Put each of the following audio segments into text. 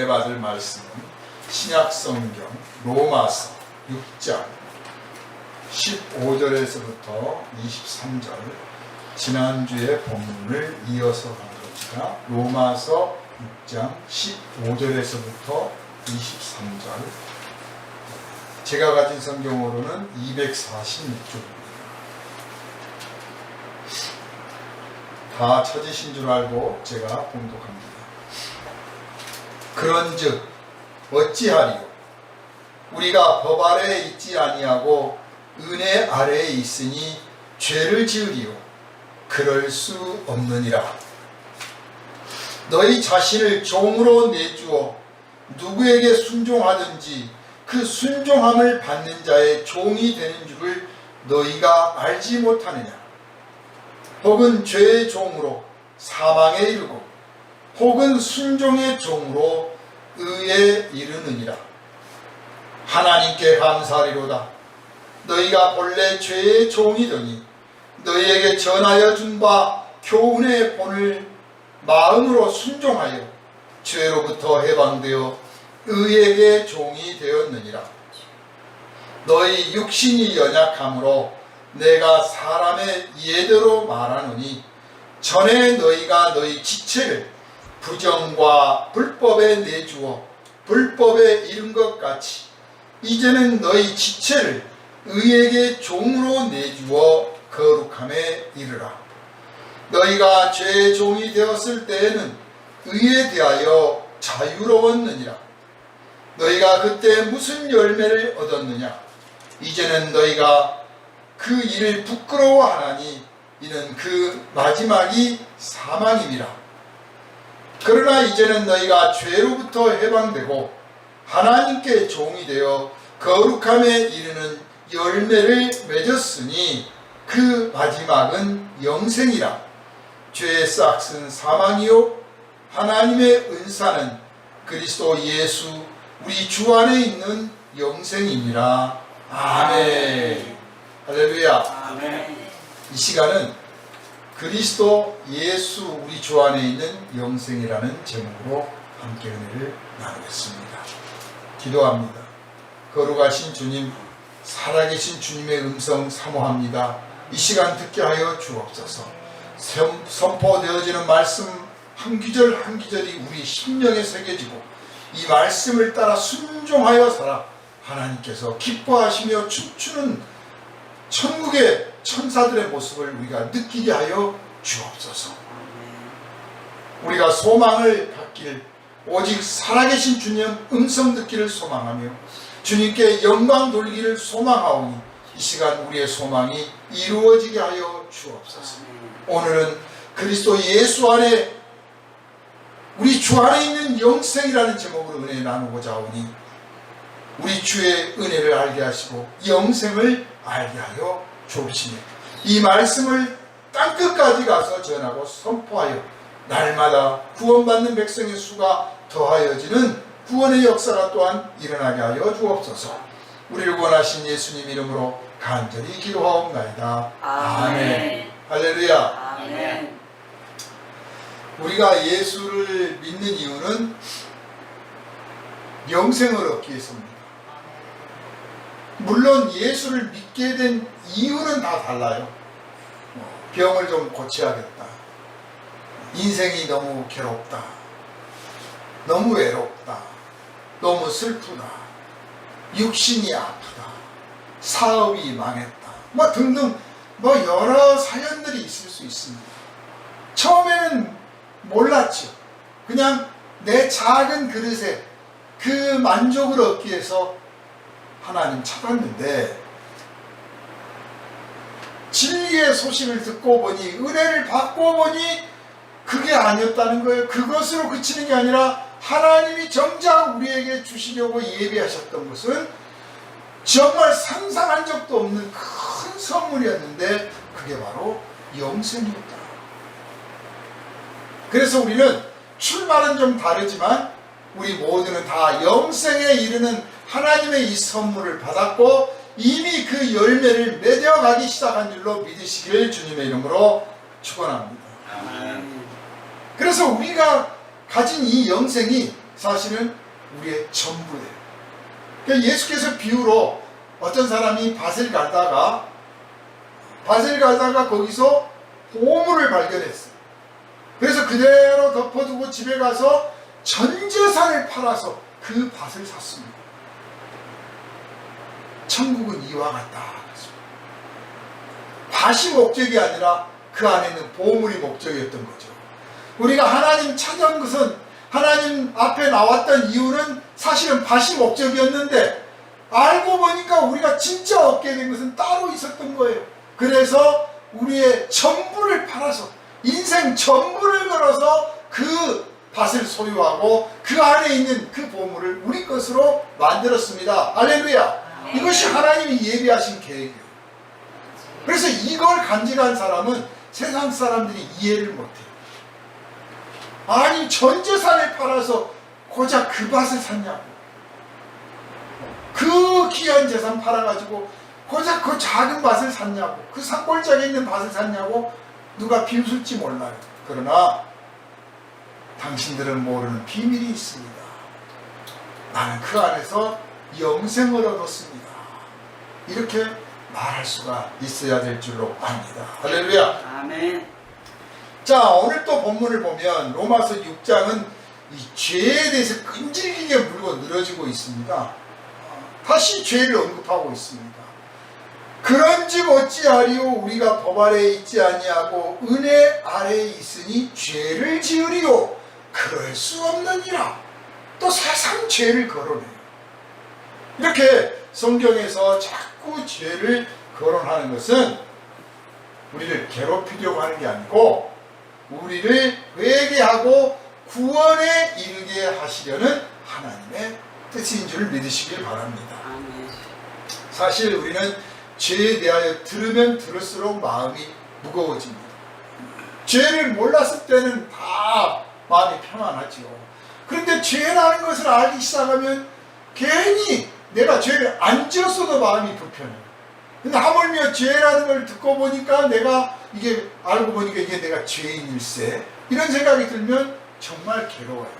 은혜 받을 말씀은 신약성경 로마서 6장 15절에서부터 23절, 지난주에 본문을 이어서 가봅니다. 로마서 6장 15절에서부터 23절, 제가 가진 성경으로는 246쪽입니다. 다 찾으신 줄 알고 제가 봉독합니다. 그런즉 어찌하리요? 우리가 법 아래에 있지 아니하고 은혜 아래에 있으니 죄를 지으리요? 그럴 수 없느니라. 너희 자신을 종으로 내주어 누구에게 순종하든지 그 순종함을 받는 자의 종이 되는 줄을 너희가 알지 못하느냐? 혹은 죄의 종으로 사망에 이르고 혹은 순종의 종으로 의에 이르느니라. 하나님께 감사하리로다. 너희가 본래 죄의 종이더니 너희에게 전하여 준 바 교훈의 본을 마음으로 순종하여 죄로부터 해방되어 의에게 종이 되었느니라. 너희 육신이 연약함으로 내가 사람의 예대로 말하노니 전에 너희가 너희 지체를 부정과 불법에 내주어 불법에 이른 것 같이 이제는 너희 지체를 의에게 종으로 내주어 거룩함에 이르라. 너희가 죄의 종이 되었을 때에는 의에 대하여 자유로웠느니라. 너희가 그때 무슨 열매를 얻었느냐? 이제는 너희가 그 일을 부끄러워하나니 이는 그 마지막이 사망임이라. 그러나 이제는 너희가 죄로부터 해방되고 하나님께 종이 되어 거룩함에 이르는 열매를 맺었으니 그 마지막은 영생이라. 죄의 싹은 사망이요 하나님의 은사는 그리스도 예수 우리 주 안에 있는 영생이니라. 아멘. 할렐루야. 아멘. 이 시간은 그리스도 예수 우리 주 안에 있는 영생이라는 제목으로 함께 은혜를 나누겠습니다. 기도합니다. 거룩하신 주님, 살아계신 주님의 음성 사모합니다. 이 시간 듣게 하여 주옵소서. 선포되어지는 말씀 한 구절 한 구절이 우리 심령에 새겨지고 이 말씀을 따라 순종하여 살아 하나님께서 기뻐하시며 춤추는 천국의 천사들의 모습을 우리가 느끼게 하여 주옵소서. 우리가 소망을 갖길, 오직 살아계신 주님 음성 듣기를 소망하며 주님께 영광 돌리기를 소망하오니 이 시간 우리의 소망이 이루어지게 하여 주옵소서. 오늘은 그리스도 예수 안에 우리 주 안에 있는 영생이라는 제목으로 은혜 나누고자 하오니 우리 주의 은혜를 알게 하시고 영생을 알게 하여 주옵시며 이 말씀을 땅끝까지 가서 전하고 선포하여 날마다 구원받는 백성의 수가 더하여지는 구원의 역사가 또한 일어나게 하여 주옵소서. 우리를 구원하신 예수님 이름으로 간절히 기도하옵나이다. 아멘. 할렐루야. 아멘. 우리가 예수를 믿는 이유는 영생을 얻기 위해서입니다. 물론 예수를 믿게 된 이유는 다 달라요. 병을 좀 고쳐야겠다. 인생이 너무 괴롭다. 너무 외롭다. 너무 슬프다. 육신이 아프다. 사업이 망했다. 등등 여러 사연들이 있을 수 있습니다. 처음에는 몰랐죠. 그냥 내 작은 그릇에 그 만족을 얻기 위해서 하나님 찾았는데 진리의 소식을 듣고 보니 은혜를 받고 보니 그게 아니었다는 거예요. 그것으로 그치는 게 아니라 하나님이 정작 우리에게 주시려고 예비하셨던 것은 정말 상상한 적도 없는 큰 선물이었는데 그게 바로 영생이었다. 그래서 우리는 출발은 좀 다르지만 우리 모두는 다 영생에 이르는 하나님의 이 선물을 받았고 이미 그 열매를 맺어가기 시작한 줄로 믿으시길 주님의 이름으로 축원합니다. 아멘. 그래서 우리가 가진 이 영생이 사실은 우리의 전부예요. 그러니까 예수께서 비유로 어떤 사람이 밭을 가다가 거기서 보물을 발견했어요. 그래서 그대로 덮어두고 집에 가서 전 재산을 팔아서 그 밭을 샀습니다. 천국은 이와 같다. 밭이 목적이 아니라 그 안에는 보물이 목적이었던 거죠. 우리가 하나님 찾은 것은, 하나님 앞에 나왔던 이유는 사실은 밭이 목적이었는데 알고 보니까 우리가 진짜 얻게 된 것은 따로 있었던 거예요. 그래서 우리의 전부를 팔아서, 인생 전부를 걸어서 그 밭을 소유하고 그 안에 있는 그 보물을 우리 것으로 만들었습니다. 할렐루야. 이것이 하나님이 예비하신 계획이에요. 그래서 이걸 간직한 사람은 세상 사람들이 이해를 못해요. 아니, 전 재산을 팔아서 고작 그 밭을 샀냐고. 그 귀한 재산 팔아가지고 고작 그 작은 밭을 샀냐고. 그 산골짜기에 있는 밭을 샀냐고 누가 비웃을지 몰라요. 그러나 당신들은 모르는 비밀이 있습니다. 나는 그 안에서 영생을 얻었습니다. 이렇게 말할 수가 있어야 될 줄로 압니다. 할렐루야. 아멘. 자, 오늘 또 본문을 보면 로마서 6장은 이 죄에 대해서 끈질기게 물고 늘어지고 있습니다. 다시 죄를 언급하고 있습니다. 그런즉 어찌하리요, 우리가 법 아래에 있지 아니하고 은혜 아래에 있으니 죄를 지으리요, 그럴 수 없느니라. 또 세상 죄를 거론해요. 이렇게 성경에서 자꾸 죄를 거론하는 것은 우리를 괴롭히려고 하는 게 아니고 우리를 회개하고 구원에 이르게 하시려는 하나님의 뜻인 줄 믿으시길 바랍니다. 사실 우리는 죄에 대하여 들으면 들을수록 마음이 무거워집니다. 죄를 몰랐을 때는 다 마음이 평안하지요. 그런데 죄라는 것을 알기 시작하면 괜히 내가 죄를 안 지었어도 마음이 불편해요. 근데 하물며 죄라는 걸 듣고 보니까 내가 이게 알고 보니까 이게 내가 죄인일세, 이런 생각이 들면 정말 괴로워요.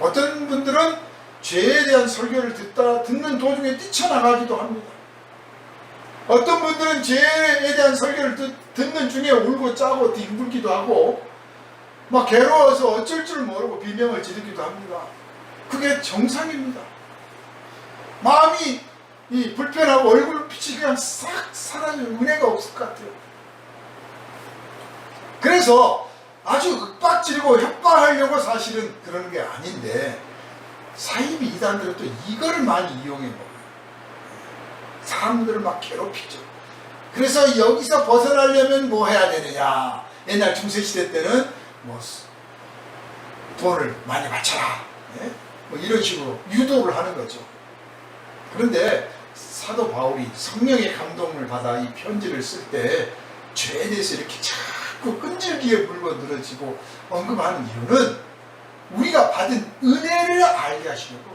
어떤 분들은 죄에 대한 설교를 듣는 도중에 뛰쳐나가기도 합니다. 어떤 분들은 죄에 대한 설교를 듣는 중에 울고 짜고 뒹굴기도 하고 막 괴로워서 어쩔 줄 모르고 비명을 지르기도 합니다. 그게 정상입니다. 마음이 불편하고 얼굴빛이 그냥 싹 사라져요. 은혜가 없을 것 같아요. 그래서 아주 윽박지르고 협박하려고 사실은 그러는 게 아닌데, 사이비 이단들은 또 이거를 많이 이용해 먹어요. 사람들을 막 괴롭히죠. 그래서 여기서 벗어나려면 뭐 해야 되느냐. 옛날 중세시대 때는 뭐 돈을 많이 바쳐라, 뭐 이런 식으로 유도를 하는 거죠. 그런데 사도 바울이 성령의 감동을 받아 이 편지를 쓸 때 죄에 대해서 이렇게 자꾸 끈질기게 물고 늘어지고 언급하는 이유는 우리가 받은 은혜를 알게 하시려고,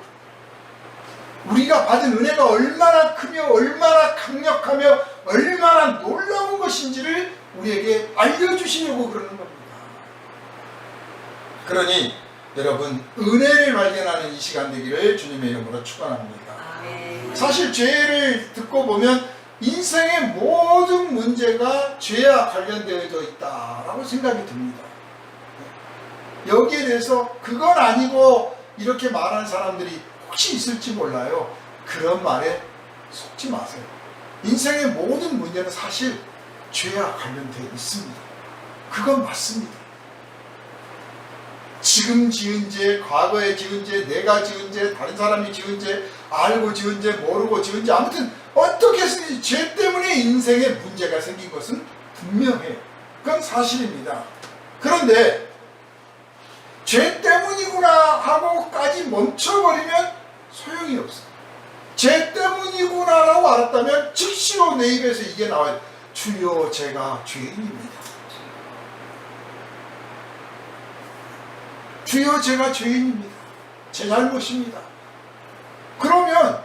우리가 받은 은혜가 얼마나 크며 얼마나 강력하며 얼마나 놀라운 것인지를 우리에게 알려주시려고 그러는 겁니다. 그러니 여러분, 은혜를 발견하는 이 시간 되기를 주님의 이름으로 축원합니다. 사실 죄를 듣고 보면 인생의 모든 문제가 죄와 관련되어져 있다라고 생각이 듭니다. 여기에 대해서 그건 아니고 이렇게 말하는 사람들이 혹시 있을지 몰라요. 그런 말에 속지 마세요. 인생의 모든 문제는 사실 죄와 관련되어 있습니다. 그건 맞습니다. 지금 지은 죄, 과거에 지은 죄, 내가 지은 죄, 다른 사람이 지은 죄, 알고 지은 죄, 모르고 지은 죄, 아무튼 어떻게 해서든지 죄 때문에 인생에 문제가 생긴 것은 분명해요. 그건 사실입니다. 그런데 죄 때문이구나 하고까지 멈춰버리면 소용이 없어요. 죄 때문이구나라고 알았다면 즉시로 내 입에서 이게 나와요. 주여, 제가 죄인입니다. 주여, 제가 죄인입니다. 제 잘못입니다. 그러면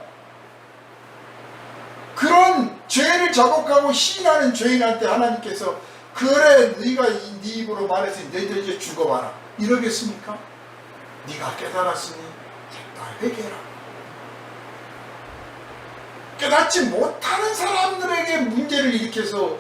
그런 죄를 자복하고 시인하는 죄인한테 하나님께서 그래, 네가 네 입으로 말해서 너희들 이제 죽어봐라, 이러겠습니까? 네가 깨달았으니 됐다, 회개해라. 깨닫지 못하는 사람들에게 문제를 일으켜서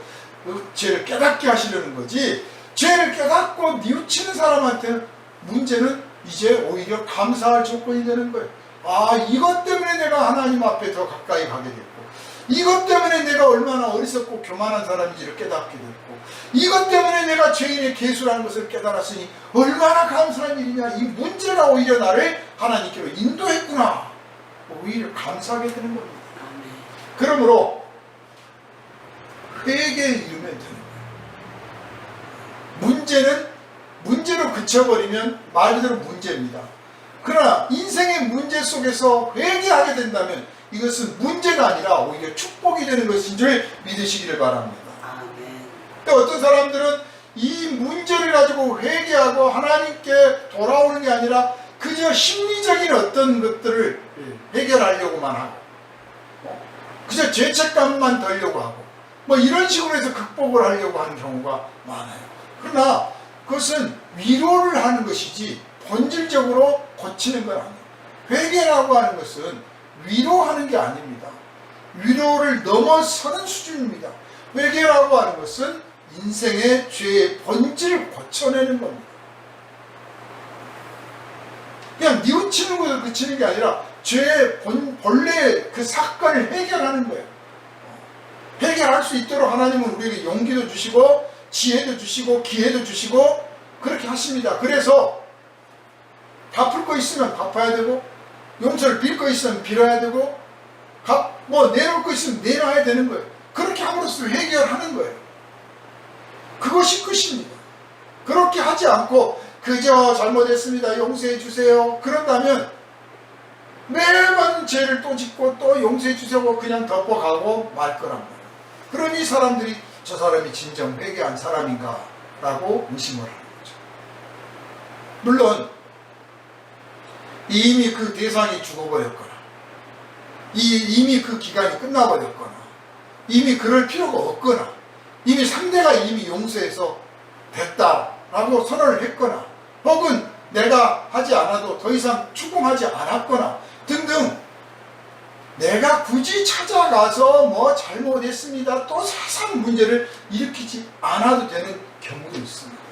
죄를 깨닫게 하시려는 거지, 죄를 깨닫고 뉘우치는 사람한테 문제는 이제 오히려 감사할 조건이 되는 거예요. 아, 이것 때문에 내가 하나님 앞에 더 가까이 가게 됐고, 이것 때문에 내가 얼마나 어리석고 교만한 사람인지를 깨닫게 됐고, 이것 때문에 내가 죄인의 계수라는 것을 깨달았으니 얼마나 감사한 일이냐. 이 문제가 오히려 나를 하나님께로 인도했구나. 오히려 감사하게 되는 겁니다. 그러므로 회개에 이르면 되는 거예요. 문제는 문제로 그쳐버리면 말 그대로 문제입니다. 그러나 인생의 문제 속에서 회개하게 된다면 이것은 문제가 아니라 오히려 축복이 되는 것인 줄 믿으시기를 바랍니다. 어떤 사람들은 이 문제를 가지고 회개하고 하나님께 돌아오는 게 아니라 그저 심리적인 어떤 것들을 해결하려고만 하고, 그저 죄책감만 덜려고 하고, 뭐 이런 식으로 해서 극복을 하려고 하는 경우가 많아요. 그러나 그것은 위로를 하는 것이지 본질적으로 고치는 건 아니에요. 회개라고 하는 것은 위로하는 게 아닙니다. 위로를 넘어서는 수준입니다. 회개라고 하는 것은 인생의 죄의 본질을 고쳐내는 겁니다. 그냥 뉘우치는 것을 그치는 게 아니라 죄의 본래 그 사건을 해결하는 거예요. 해결할 수 있도록 하나님은 우리에게 용기도 주시고 지혜도 주시고 기회도 주시고 그렇게 하십니다. 그래서 갚을 거 있으면 갚아야 되고, 용서를 빌 거 있으면 빌어야 되고, 내놓을 거 있으면 내놔야 되는 거예요. 그렇게 함으로써 해결하는 거예요. 그것이 끝입니다. 그렇게 하지 않고 그저 잘못했습니다, 용서해 주세요, 그런다면 매번 죄를 또 짓고 또 용서해 주세요 그냥 덮어가고 말 거란 말이에요. 그러니 사람들이 저 사람이 진정 회개한 사람인가 라고 의심을 하는 거죠. 물론 이미 그 대상이 죽어버렸거나 이미 그 기간이 끝나버렸거나 이미 그럴 필요가 없거나 이미 상대가 이미 용서해서 됐다라고 선언을 했거나 혹은 내가 하지 않아도 더 이상 추궁하지 않았거나 등등 내가 굳이 찾아가서 뭐 잘못했습니다 또 세상 문제를 일으키지 않아도 되는 경우도 있습니다.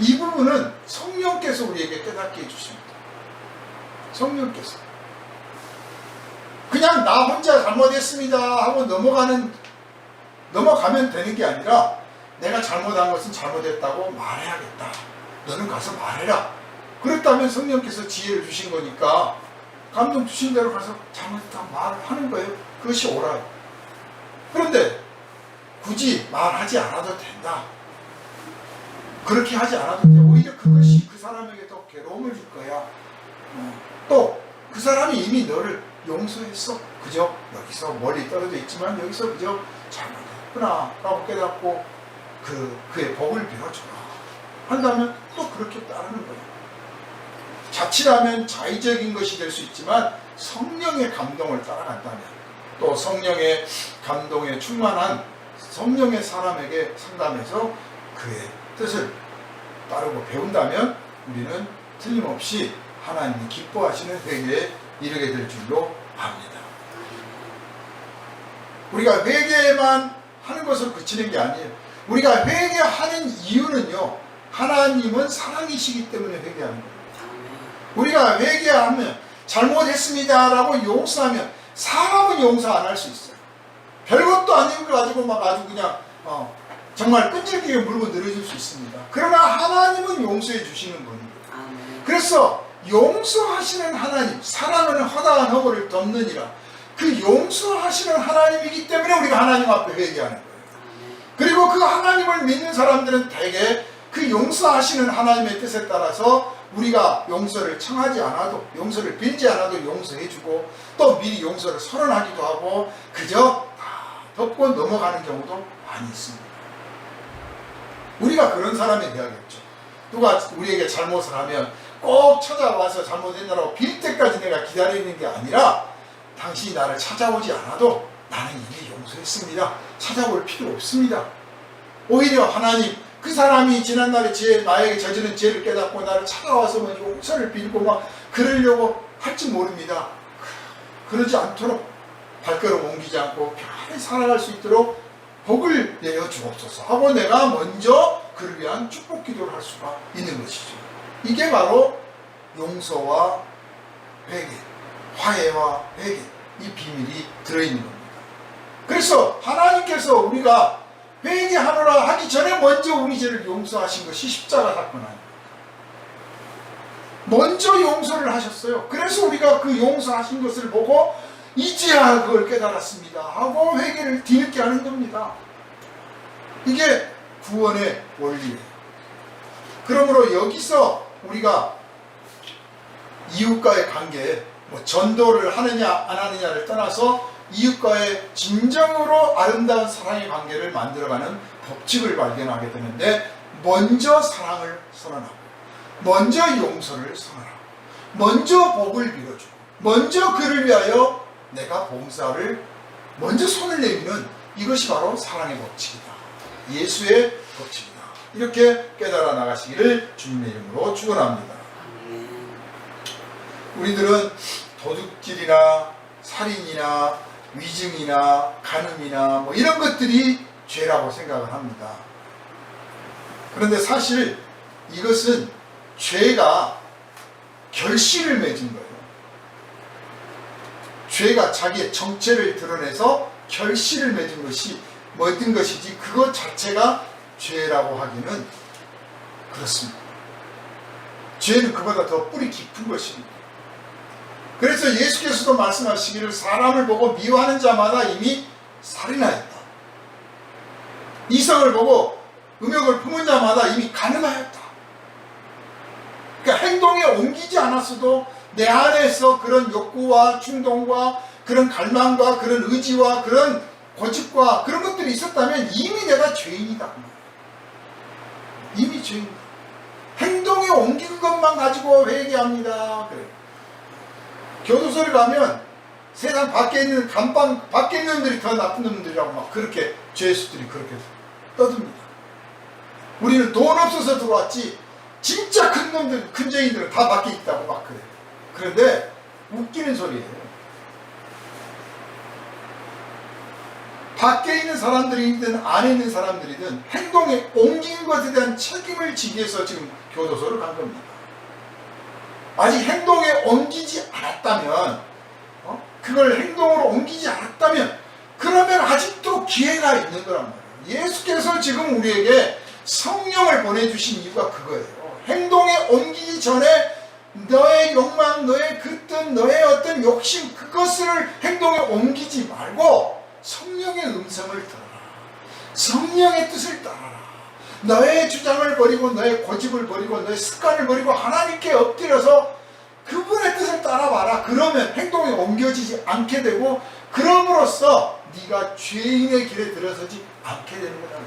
이 부분은 성령께서 우리에게 깨닫게 해주십니다. 성령께서 그냥 나 혼자 잘못했습니다 하고 넘어가면 되는 게 아니라 내가 잘못한 것은 잘못했다고 말해야겠다. 너는 가서 말해라. 그렇다면 성령께서 지혜를 주신 거니까 감동 주신 대로 가서 잘못했다 말을 하는 거예요. 그것이 옳아요. 그런데 굳이 말하지 않아도 된다. 그렇게 하지 않아도 돼. 오히려 그것이 그 사람에게 더 괴로움을 줄 거야. 또 그 사람이 이미 너를 용서했어. 그저 여기서 멀리 떨어져 있지만 여기서 그저 잘못했구나 라고 깨닫고 그의 복을 빌어줘라 한다면 또 그렇게 따르는 거예요. 자칫하면 자의적인 것이 될 수 있지만 성령의 감동을 따라간다면 또 성령의 감동에 충만한 성령의 사람에게 상담해서 그의 뜻을 따르고 배운다면 우리는 틀림없이 하나님이 기뻐하시는 회개에 이르게 될 줄로 압니다. 우리가 회개만 하는 것으로 그치는 게 아니에요. 우리가 회개하는 이유는요, 하나님은 사랑이시기 때문에 회개하는 거예요. 우리가 회개하면 잘못했습니다 라고 용서하면 사람은 용서 안 할 수 있어요. 별것도 아닌 걸 가지고 막 아주 그냥 정말 끈질기게 물고 늘어질 수 있습니다. 그러나 하나님은 용서해 주시는 분입니다. 그래서 용서하시는 하나님, 사랑은 허다한 허물을 덮느니라. 그 용서하시는 하나님이기 때문에 우리가 하나님 앞에 회개하는 거예요. 그리고 그 하나님을 믿는 사람들은 대개 그 용서하시는 하나님의 뜻에 따라서 우리가 용서를 청하지 않아도, 용서를 빌지 않아도 용서해주고 또 미리 용서를 선언하기도 하고 그저 다 덮고 넘어가는 경우도 많이 있습니다. 우리가 그런 사람이 되어야겠죠. 누가 우리에게 잘못을 하면 꼭 찾아와서 잘못했다고 빌 때까지 내가 기다리는 게 아니라 당신이 나를 찾아오지 않아도 나는 이미 용서했습니다. 찾아올 필요 없습니다. 오히려 하나님 그 사람이 지난날에 나에게 저지른 죄를 깨닫고 나를 찾아와서 뭐 용서를 빌고 막 그러려고 할지 모릅니다. 그러지 않도록 발걸음 옮기지 않고 편히 살아갈 수 있도록 복을 내려 주옵소서 하고 내가 먼저 그를 위한 축복 기도를 할 수가 있는 것이죠. 이게 바로 용서와 회개, 화해와 회개, 이 비밀이 들어있는 겁니다. 그래서 하나님께서 우리가 회개하노라 하기 전에 먼저 우리 죄를 용서하신 것이 십자가 사건 아닙니까? 먼저 용서를 하셨어요. 그래서 우리가 그 용서하신 것을 보고 이제야 그걸 깨달았습니다 하고 회개를 뒤늦게 하는 겁니다. 이게 구원의 원리예요. 그러므로 여기서 우리가 이웃과의 관계, 뭐 전도를 하느냐 안 하느냐를 떠나서 이웃과의 진정으로 아름다운 사랑의 관계를 만들어가는 법칙을 발견하게 되는데, 먼저 사랑을 선언하고, 먼저 용서를 선언하고, 먼저 복을 빌어주고, 먼저 그를 위하여 내가 봉사를 먼저 손을 내미는 이것이 바로 사랑의 법칙이다. 예수의 법칙이다. 이렇게 깨달아 나가시기를 주님의 이름으로 축원합니다. 우리들은 도둑질이나 살인이나 위증이나 간음이나 뭐 이런 것들이 죄라고 생각을 합니다. 그런데 사실 이것은 죄가 결실을 맺은 거예요. 죄가 자기의 정체를 드러내서 결실을 맺은 것이 어떤 것이지 그것 자체가 죄라고 하기는 그렇습니다. 죄는 그보다 더 뿌리 깊은 것입니다. 그래서 예수께서도 말씀하시기를 사람을 보고 미워하는 자마다 이미 살인하였다. 이성을 보고 음욕을 품은 자마다 이미 간음하였다. 그러니까 행동에 옮기지 않았어도 내 안에서 그런 욕구와 충동과 그런 갈망과 그런 의지와 그런 고집과 그런 것들이 있었다면 이미 내가 죄인이다. 이미 죄인이다. 행동에 옮긴 것만 가지고 회개합니다. 그래요. 교도소를 가면 세상 밖에 있는 감방 밖에 있는 놈들이 더 나쁜 놈들이라고 막 그렇게 죄수들이 그렇게 떠듭니다. 우리는 돈 없어서 들어왔지 진짜 큰 놈들, 큰 죄인들은 다 밖에 있다고 막 그래요. 그런데 웃기는 소리예요. 밖에 있는 사람들이든 안에 있는 사람들이든 행동에 옮긴 것에 대한 책임을 지기 위해서 지금 교도소를 간 겁니다. 아직 행동에 옮기지 않았다면, 그걸 행동으로 옮기지 않았다면, 그러면 아직도 기회가 있는 거란 말이에요. 예수께서 지금 우리에게 성령을 보내주신 이유가 그거예요. 행동에 옮기기 전에 너의 욕망, 너의 그 뜻, 너의 어떤 욕심, 그것을 행동에 옮기지 말고 성령의 음성을 들어라. 성령의 뜻을 따라라. 너의 주장을 버리고 너의 고집을 버리고 너의 습관을 버리고 하나님께 엎드려서 그분의 뜻을 따라봐라. 그러면 행동이 옮겨지지 않게 되고 그럼으로써 네가 죄인의 길에 들어서지 않게 되는 거다.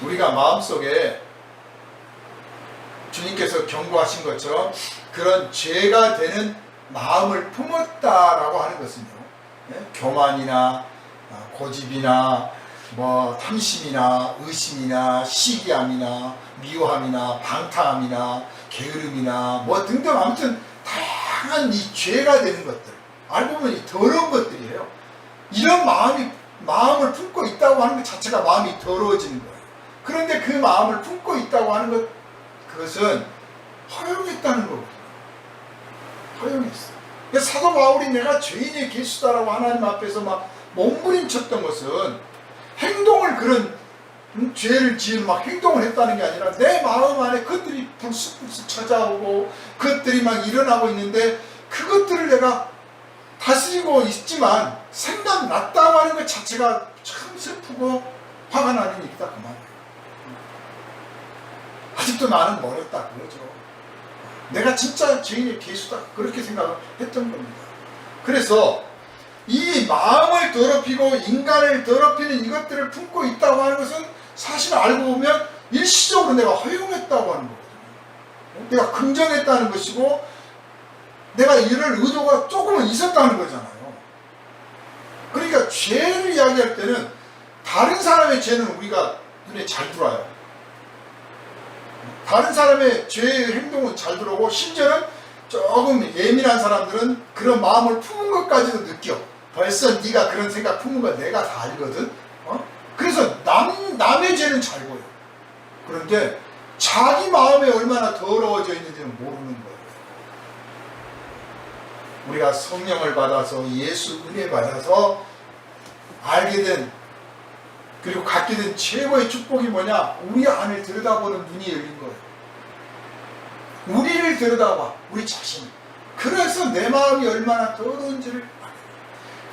우리가 마음속에 주님께서 경고하신 것처럼 그런 죄가 되는 마음을 품었다라고 하는 것은요, 교만이나 고집이나 뭐 탐심이나 의심이나 시기함이나 미워함이나 방탕함이나 게으름이나 뭐 등등 아무튼 다양한 이 죄가 되는 것들, 알고 보면 이 더러운 것들이에요. 이런 마음을 품고 있다고 하는 것 자체가 마음이 더러워지는 거예요. 그런데 그 마음을 품고 있다고 하는 것, 그것은 허용했다는 거거든요. 허용했어. 그러니까 사도 바울이 내가 죄인의 개수다라고 하나님 앞에서 막 몸부림쳤던 것은 행동을 그런 죄를 지은 막 행동을 했다는 게 아니라 내 마음 안에 그것들이 불쑥불쑥 찾아오고 그것들이 막 일어나고 있는데 그것들을 내가 다스리고 있지만 생각났다고 하는 것 자체가 참 슬프고 화가 나는 일이다 그 말이에요. 아직도 나는 멀었다 그거죠. 내가 진짜 죄인의 개수다 그렇게 생각을 했던 겁니다. 그래서 이 마음을 더럽히고 인간을 더럽히는 이것들을 품고 있다고 하는 것은 사실 알고 보면 일시적으로 내가 허용했다고 하는 거거든요. 내가 긍정했다는 것이고 내가 이럴 의도가 조금은 있었다는 거잖아요. 그러니까 죄를 이야기할 때는 다른 사람의 죄는 우리가 눈에 잘 들어와요. 다른 사람의 죄의 행동은 잘 들어오고, 심지어는 조금 예민한 사람들은 그런 마음을 품은 것까지도 느껴. 벌써 네가 그런 생각 품은 거 내가 다 알거든. 그래서 남의 죄는 잘 보여. 그런데 자기 마음에 얼마나 더러워져 있는지는 모르는 거예요. 우리가 성령을 받아서, 예수 은혜 받아서 알게 된, 그리고 갖게 된 최고의 축복이 뭐냐? 우리 안을 들여다보는 눈이 열린 거예요. 우리를 들여다봐, 우리 자신. 그래서 내 마음이 얼마나 더러운지를 알아요.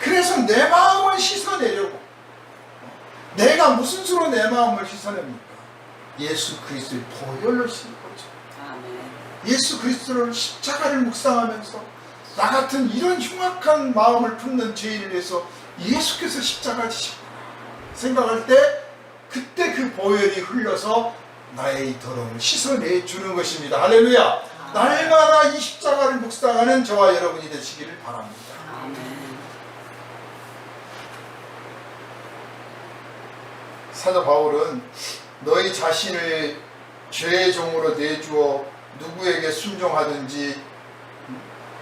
그래서 내 마음을 씻어내려고. 내가 무슨 수로 내 마음을 씻어냅니까? 예수 그리스도의 보혈로 씻는 거죠. 아멘. 예수 그리스도를 십자가를 묵상하면서 나 같은 이런 흉악한 마음을 품는 죄인을 위해서 예수께서 십자가 지셨구나 생각할 때, 그때 그 보혈이 흘러서 나의 이 더러움을 씻어내 주는 것입니다. 할렐루야. 날마다 이 십자가를 묵상하는 저와 여러분이 되시기를 바랍니다. 아멘. 사도 바울은 너희 자신을 죄의 종으로 내주어 누구에게 순종하든지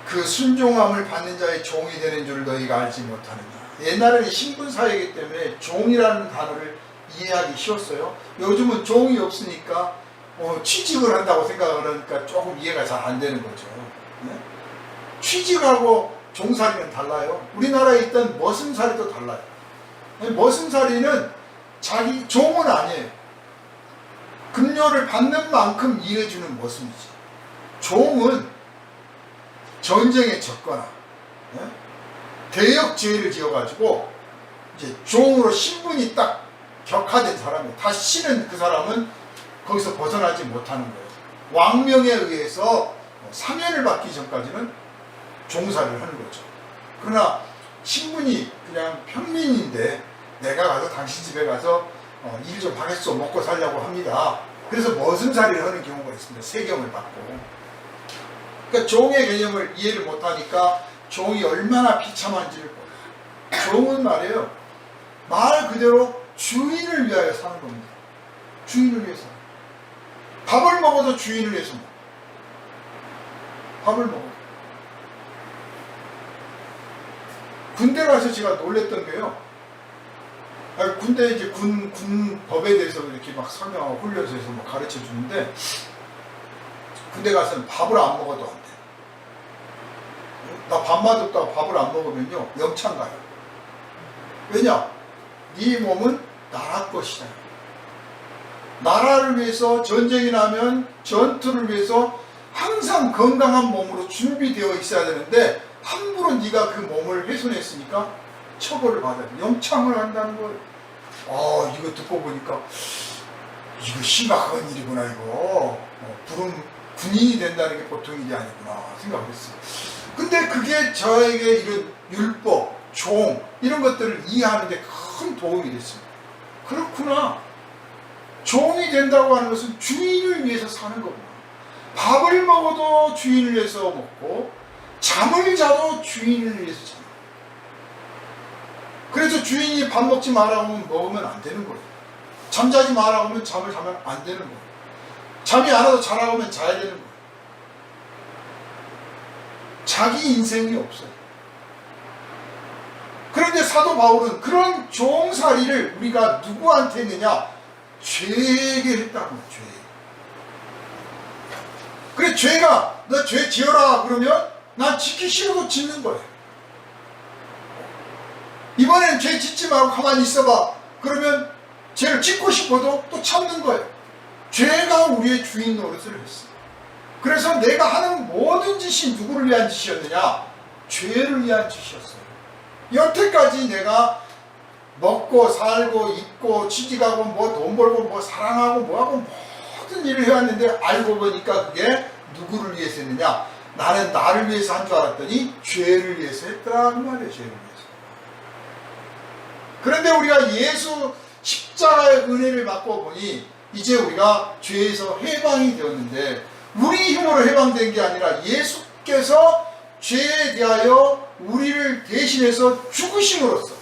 그 순종함을 받는 자의 종이 되는 줄 너희가 알지 못하느냐. 옛날에는 신분사회이기 때문에 종이라는 단어를 이해하기 쉬웠어요. 요즘은 종이 없으니까 취직을 한다고 생각을 하니까 조금 이해가 잘 안 되는 거죠. 네? 취직하고 종살이는 달라요. 우리나라에 있던 머슴살이도 달라요. 머슴살이는 자기 종은 아니에요. 급료를 받는 만큼 일해주는 머슴이지. 종은 전쟁에 졌거나 대역죄를 지어가지고 이제 종으로 신분이 딱 격화된 사람이에요. 다시는 그 사람은 거기서 벗어나지 못하는 거예요. 왕명에 의해서 사면을 받기 전까지는 종살이를 하는 거죠. 그러나 신분이 그냥 평민인데 내가 가서 당신 집에 가서 일 좀 하겠소, 먹고 살려고 합니다. 그래서 머슴살이를 하는 경우가 있습니다. 세경을 받고. 그러니까 종의 개념을 이해를 못하니까 종이 얼마나 비참한지를 몰라요. 종은 말이에요, 말 그대로 주인을 위하여 사는 겁니다. 주인을 위해서. 밥을 먹어도 주인을 위해서 먹어요. 밥을 먹어도. 군대 가서 제가 놀랬던 게요, 군대 이제 군 법에 대해서 이렇게 막 설명하고 훈련소에서 뭐 가르쳐 주는데, 군대 가서는 밥을 안 먹어도 안 돼. 나 밥 맛없다고 밥을 안 먹으면요, 영창 가요. 왜냐? 네 몸은 나라 것이다. 나라를 위해서 전쟁이 나면 전투를 위해서 항상 건강한 몸으로 준비되어 있어야 되는데, 함부로 네가 그 몸을 훼손했으니까 처벌을 받아야 돼. 영창을 한다는 거예요. 이거 듣고 보니까 이거 심각한 일이구나. 이거 군인이 된다는 게 보통 일이 아니구나 생각했어요. 근데 그게 저에게 이런 율법, 종 이런 것들을 이해하는데 큰 도움이 됐습니다. 그렇구나. 종이 된다고 하는 것은 주인을 위해서 사는 거구나. 밥을 먹어도 주인을 위해서 먹고, 잠을 자도 주인을 위해서 자는 거예요. 그래서 주인이 밥 먹지 말라고 하면 먹으면 안 되는 거예요. 잠자지 말라고 하면 잠을 자면 안 되는 거예요. 잠이 안 와도 자라고 하면 자야 되는 거예요. 자기 인생이 없어요. 그런데 사도 바울은 그런 종살이를 우리가 누구한테 했느냐? 죄에게 했다는 거예요. 죄. 그래, 죄가 너 죄 지어라 그러면 난 짓기 싫어도 짓는 거예요. 이번에는 죄 짓지 말고 가만히 있어봐 그러면 죄를 짓고 싶어도 또 참는 거예요. 죄가 우리의 주인 노릇을 했어요. 그래서 내가 하는 모든 짓이 누구를 위한 짓이었느냐? 죄를 위한 짓이었어요. 여태까지 내가 먹고 살고 입고 취직하고 뭐 돈 벌고 뭐 사랑하고 뭐하고 모든 일을 해왔는데, 알고 보니까 그게 누구를 위해서 했느냐? 나는 나를 위해서 한 줄 알았더니 죄를 위해서 했더라 그 말이에요. 죄를 위해서. 그런데 우리가 예수 십자가의 은혜를 받고 보니 이제 우리가 죄에서 해방이 되었는데, 우리 힘으로 해방된 게 아니라 예수께서 죄에 대하여 우리를 대신해서 죽으심으로써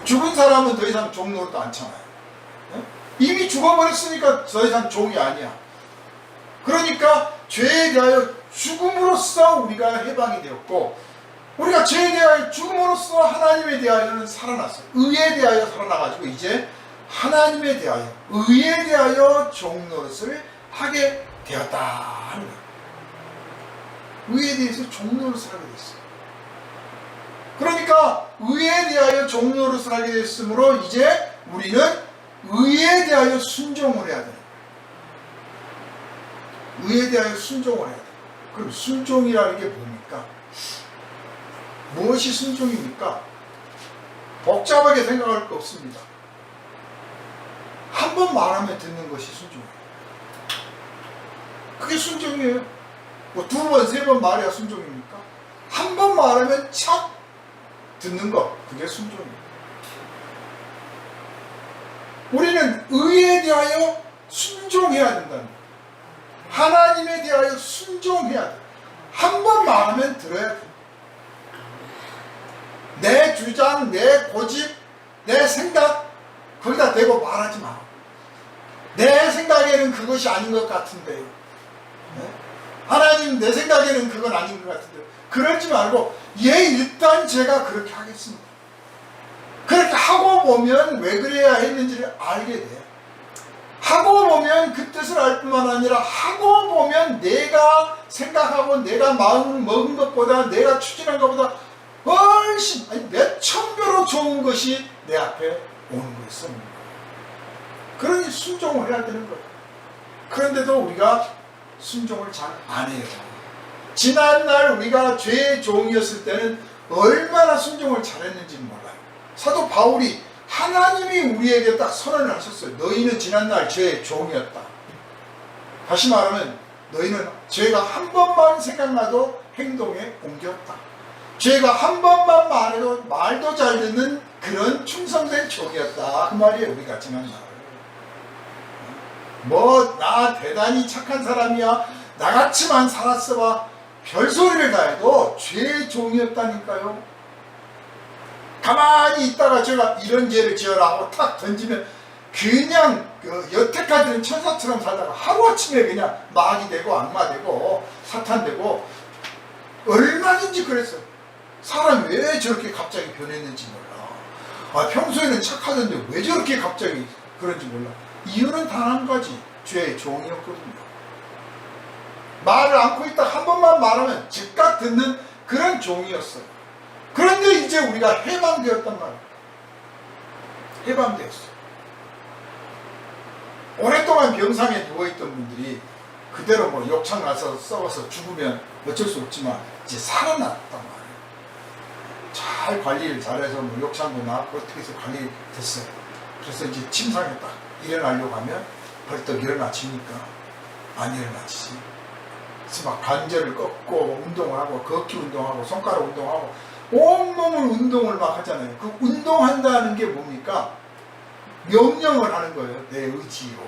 죽은 사람은 더 이상 종 노릇도 않잖아요. 이미 죽어버렸으니까 더 이상 종이 아니야. 그러니까 죄에 대하여 죽음으로써 우리가 해방이 되었고, 우리가 죄에 대하여 죽음으로써 하나님에 대하여는 살아났어요. 의에 대하여 살아나가지고 이제 하나님에 대하여, 의에 대하여 종 노릇을 하게 되었다 하는 거예요. 의에 대해서 종 노릇을 하게 됐어요. 그러니까 의에 대하여 종 노릇을 하게 됐으므로 이제 우리는 의에 대하여 순종을 해야 돼요. 의에 대하여 순종을 해야 돼요. 그럼 순종이라는 게 뭡니까? 무엇이 순종입니까? 복잡하게 생각할 거 없습니다. 한 번 말하면 듣는 것이 순종이에요. 그게 순종이에요. 뭐 두 번, 세 번 말해야 순종입니까? 한 번 말하면 착 듣는 것, 그게 순종이에요. 우리는 의에 대하여 순종해야 된다는 거예요. 하나님에 대하여 순종해야 돼. 한 번 말하면 들어야 돼. 내 주장, 내 고집, 내 생각 거기다 대고 말하지 마. 내 생각에는 그것이 아닌 것 같은데요. 네? 하나님 내 생각에는 그건 아닌 것 같은데요. 그러지 말고 일단 제가 그렇게 하겠습니다. 그렇게 하고 보면 왜 그래야 했는지를 알게 돼. 하고 보면 그 뜻을 알 뿐만 아니라 하고 보면 내가 생각하고 내가 마음을 먹은 것보다 내가 추진한 것보다 훨씬 몇 천 배로 좋은 것이 내 앞에 오는 거였습니다. 그러니 순종을 해야 되는 거예요. 그런데도 우리가 순종을 잘 안 해요. 지난날 우리가 죄의 종이었을 때는 얼마나 순종을 잘했는지 몰라요. 사도 바울이 하나님이 우리에게 딱 선언을 하셨어요. 너희는 지난날 죄의 종이었다. 다시 말하면 너희는 죄가 한 번만 생각나도 행동에 옮겼다. 죄가 한 번만 말해도 말도 잘 듣는 그런 충성된 종이었다. 그 말이에요. 우리가 지난날. 나 대단히 착한 사람이야. 나같이만 살았어 봐. 별소리를 다 해도 죄의 종이었다니까요. 가만히 있다가 제가 이런 죄를 지어라 하고 탁 던지면 그냥 여태까지는 천사처럼 살다가 하루아침에 그냥 마귀 되고 악마 되고 사탄 되고 얼마든지 그랬어요. 사람이 왜 저렇게 갑자기 변했는지 몰라. 평소에는 착하던데 왜 저렇게 갑자기 그런지 몰라. 이유는 단 한 가지. 죄의 종이었거든요. 말을 않고 있다 한 번만 말하면 즉각 듣는 그런 종이었어요. 그런데 이제 우리가 해방되었단 말이에요. 해방되었어요. 오랫동안 병상에 누워있던 분들이 그대로 욕창 나서 썩어서 죽으면 어쩔 수 없지만 이제 살아났단 말이에요. 잘 관리를 잘해서 욕창도 나고 어떻게 해서 관리 됐어요. 그래서 이제 침상에 딱 일어나려고 하면 벌떡 일어나치니까 안 일어나치지. 그래서 막 관절을 꺾고 운동을 하고 걷기 운동하고 손가락 운동하고 온몸을 운동을 막 하잖아요. 그 운동한다는 게 뭡니까? 명령을 하는 거예요. 내 의지로.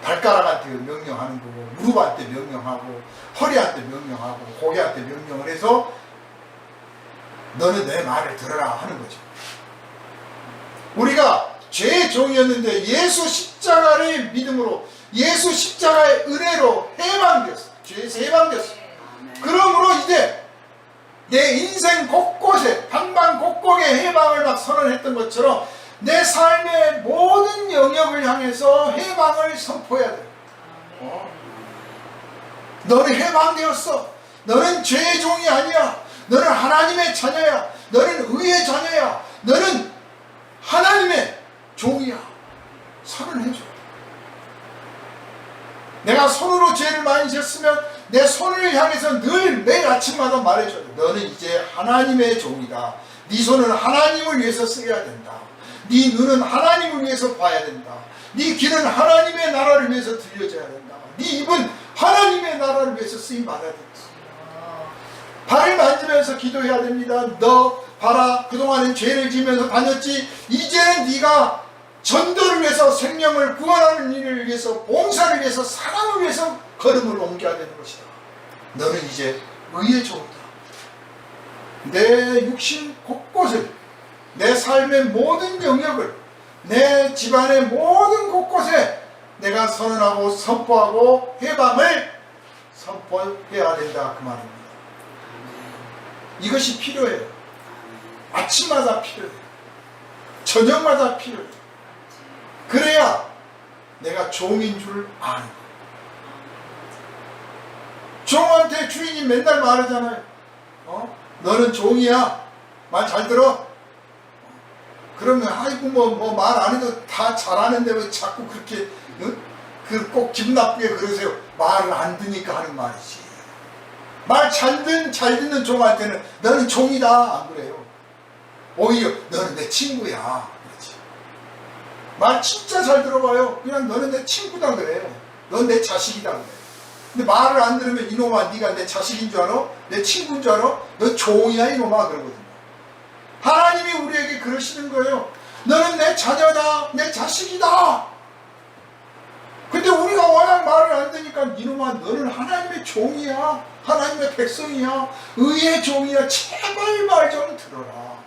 발가락한테 명령하는 거고 무릎한테 명령하고 허리한테 명령하고 고개한테 명령을 해서 너는 내 말을 들어라 하는 거죠. 우리가 죄의 종이었는데 예수 십자가를 믿음으로 예수 십자가의 은혜로 해방되었어. 죄에서 해방되었어. 그러므로 이제 내 인생 곳곳에 방방곡곡에 해방을 막 선언했던 것처럼 내 삶의 모든 영역을 향해서 해방을 선포해야 돼. 너는 해방되었어. 너는 죄의 종이 아니야. 너는 하나님의 자녀야. 너는 의의 자녀야. 너는 하나님의 종이야. 선언해줘. 내가 손으로 죄를 많이 지었으면 내 손을 향해서 늘 매일 아침마다 말해줘야 돼. 너는 이제 하나님의 종이다. 네 손은 하나님을 위해서 쓰여야 된다. 네 눈은 하나님을 위해서 봐야 된다. 네 귀는 하나님의 나라를 위해서 들려줘야 된다. 네 입은 하나님의 나라를 위해서 쓰임 받아야 된다. 발을 만지면서 기도해야 됩니다. 너 봐라, 그동안은 죄를 지면서 다녔지. 이제는 네가 전도를 위해서, 생명을 구원하는 일을 위해서, 봉사를 위해서, 사랑을 위해서 걸음을 옮겨야 되는 것이다. 너는 이제 의의 종이다. 내 육신 곳곳을 내 삶의 모든 영역을, 내 집안의 모든 곳곳에 내가 선언하고 선포하고 해방을 선포해야 된다, 그 말입니다. 이것이 필요해요. 아침마다 필요해요. 저녁마다 필요해요. 그래야 내가 종인 줄 아는 거예요. 종한테 주인이 맨날 말하잖아요. 너는 종이야. 말 잘 들어? 그러면 아이고 뭐 말 안 해도 다 잘하는데 왜 자꾸 그렇게 꼭 기분 나쁘게 그러세요. 말을 안 듣니까 하는 말이지. 말 잘 듣는 종한테는 너는 종이다 안 그래요. 오히려 너는 내 친구야 그렇지. 말 진짜 잘 들어봐요. 그냥 너는 내 친구다 그래. 넌 내 자식이다 그래. 근데 말을 안 들으면 이놈아 네가 내 자식인 줄 알아? 내 친구인 줄 알아? 너 종이야 이놈아 그러거든요. 하나님이 우리에게 그러시는 거예요. 너는 내 자녀다, 내 자식이다. 근데 우리가 워낙 말을 안 듣니까 이놈아 너는 하나님의 종이야, 하나님의 백성이야, 의의 종이야. 제발 말 좀 들어라.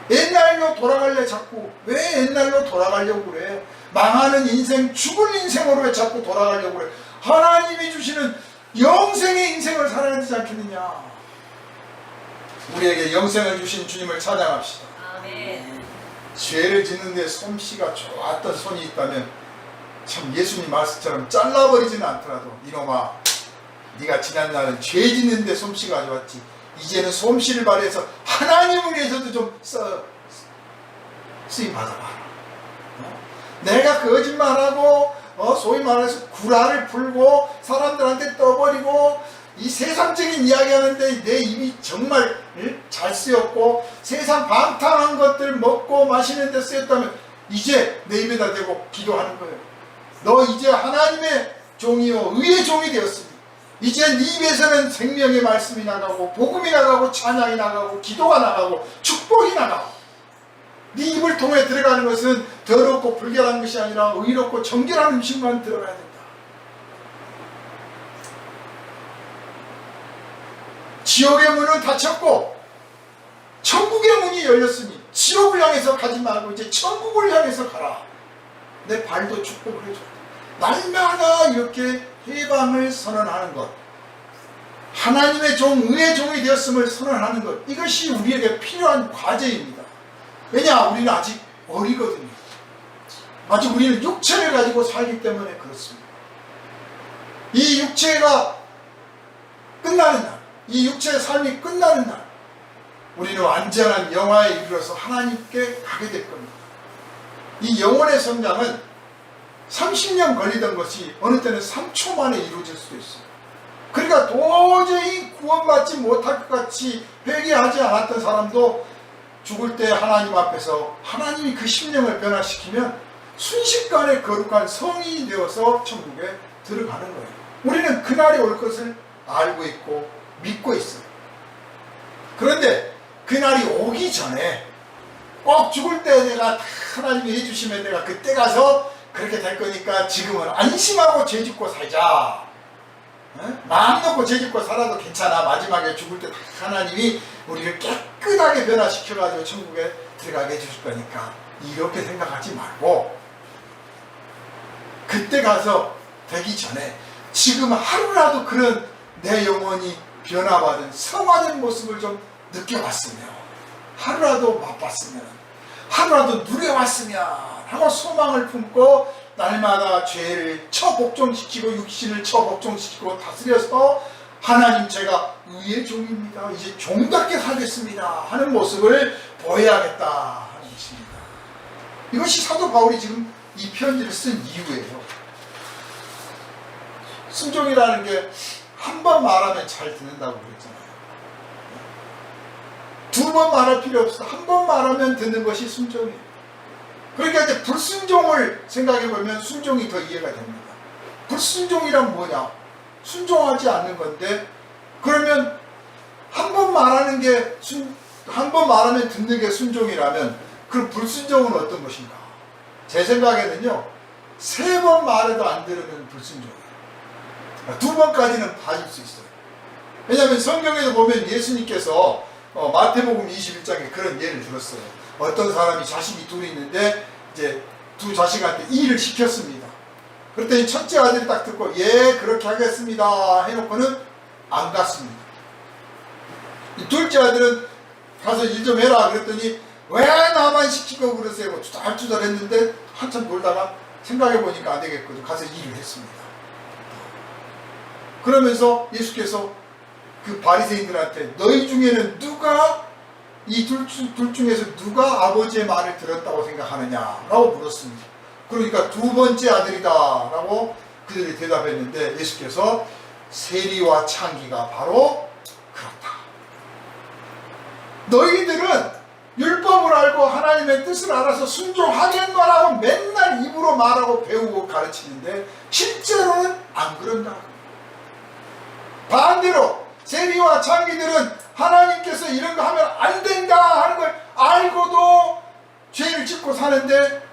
옛날로 돌아갈래 자꾸. 왜 옛날로 돌아가려고 그래? 망하는 인생, 죽을 인생으로 왜 자꾸 돌아가려고 그래? 하나님이 주시는 영생의 인생을 살아야 되지 않겠느냐. 우리에게 영생을 주신 주님을 찬양합시다. 아멘. 죄를 짓는데 솜씨가 좋았던 손이 있다면 참 예수님 말씀처럼 잘라버리지는 않더라도 이놈아 네가 지난날은 죄 짓는데 솜씨가 좋았지 이제는 솜씨를 발휘해서 하나님을 위해서도 좀 쓰임 받아봐. 내가 거짓말하고 소위 말해서 구라를 풀고 사람들한테 떠버리고 이 세상적인 이야기하는데 내 입이 정말 잘 쓰였고 세상 방탕한 것들 먹고 마시는 데 쓰였다면 이제 내 입에다 대고 기도하는 거예요. 너 이제 하나님의 종이요 의의 종이 되었으니 이제 네 입에서는 생명의 말씀이 나가고 복음이 나가고 찬양이 나가고 기도가 나가고 축복이 나가고 네 입을 통해 들어가는 것은 더럽고 불결한 것이 아니라 의롭고 정결한 음식만 들어가야 된다. 지옥의 문은 닫혔고 천국의 문이 열렸으니 지옥을 향해서 가지 말고 이제 천국을 향해서 가라. 내 발도 축복을 해줘. 날마다 이렇게 해방을 선언하는 것, 하나님의 종, 의의 종이 되었음을 선언하는 것, 이것이 우리에게 필요한 과제입니다. 왜냐? 우리는 아직 어리거든요. 아직 우리는 육체를 가지고 살기 때문에 그렇습니다. 이 육체가 끝나는 날, 이 육체의 삶이 끝나는 날 우리는 완전한 영화에 이르러서 하나님께 가게 될 겁니다. 이 영혼의 성장은 30년 걸리던 것이 어느 때는 3초 만에 이루어질 수도 있어요. 그러니까 도저히 구원받지 못할 것 같이 회개하지 않았던 사람도 죽을 때 하나님 앞에서 하나님이 그 심령을 변화시키면 순식간에 거룩한 성인이 되어서 천국에 들어가는 거예요. 우리는 그날이 올 것을 알고 있고 믿고 있어요. 그런데 그날이 오기 전에 꼭 죽을 때 내가 하나님이 해주시면 내가 그때 가서 그렇게 될 거니까 지금은 안심하고 죄짓고 살자. 마음 놓고 죄짓고 살아도 괜찮아. 마지막에 죽을 때 하나님이 우리를 깨끗하게 변화시켜가지고 천국에 들어가게 해주실 거니까 이렇게 생각하지 말고 그때 가서 되기 전에 지금 하루라도 그런 내 영혼이 변화받은 성화된 모습을 좀 느껴봤으면, 하루라도 맛봤으면, 하루라도 누려왔으면 하고 소망을 품고 날마다 죄를 처복종시키고 육신을 처복종시키고 다스려서 하나님 제가 의의 종입니다. 이제 종답게 살겠습니다 하는 모습을 보여야겠다 하는 것입니다. 이것이 사도 바울이 지금 이 편지를 쓴 이유예요. 순종이라는 게 한 번 말하면 잘 듣는다고 그랬잖아요. 두 번 말할 필요 없어. 한 번 말하면 듣는 것이 순종이에요. 그러니까 이제 불순종을 생각해보면 순종이 더 이해가 됩니다. 불순종이란 뭐냐? 순종하지 않는 건데, 그러면 한 번 말하는 게 한 번 말하면 듣는 게 순종이라면 그럼 불순종은 어떤 것인가? 제 생각에는요, 세 번 말해도 안 들으면 불순종이에요. 두 번까지는 봐줄 수 있어요. 왜냐하면 성경에도 보면 예수님께서 마태복음 21장에 그런 예를 들었어요. 어떤 사람이 자식이 둘이 있는데 이제 두 자식한테 일을 시켰습니다. 그랬더니 첫째 아들이 딱 듣고 예 그렇게 하겠습니다 해놓고는 안 갔습니다. 이 둘째 아들은 가서 일 좀 해라 그랬더니 왜 나만 시키고 그러세요? 투덜투덜 했는데 한참 놀다가 생각해보니까 안 되겠거든. 가서 일을 했습니다. 그러면서 예수께서 그 바리새인들한테 너희 중에는 누가 이 둘 중에서 누가 아버지의 말을 들었다고 생각하느냐라고 물었습니다. 그러니까 두 번째 아들이다 라고 그들이 대답했는데 예수께서 세리와 창기가 바로 그렇다. 너희들은 율법을 알고 하나님의 뜻을 알아서 순종하겠노라고 맨날 입으로 말하고 배우고 가르치는데 실제로는 안 그런다. 반대로 세리와 창기들은 하나님께서 이런 거 하면 안 된다 하는 걸 알고도 죄를 짓고 사는데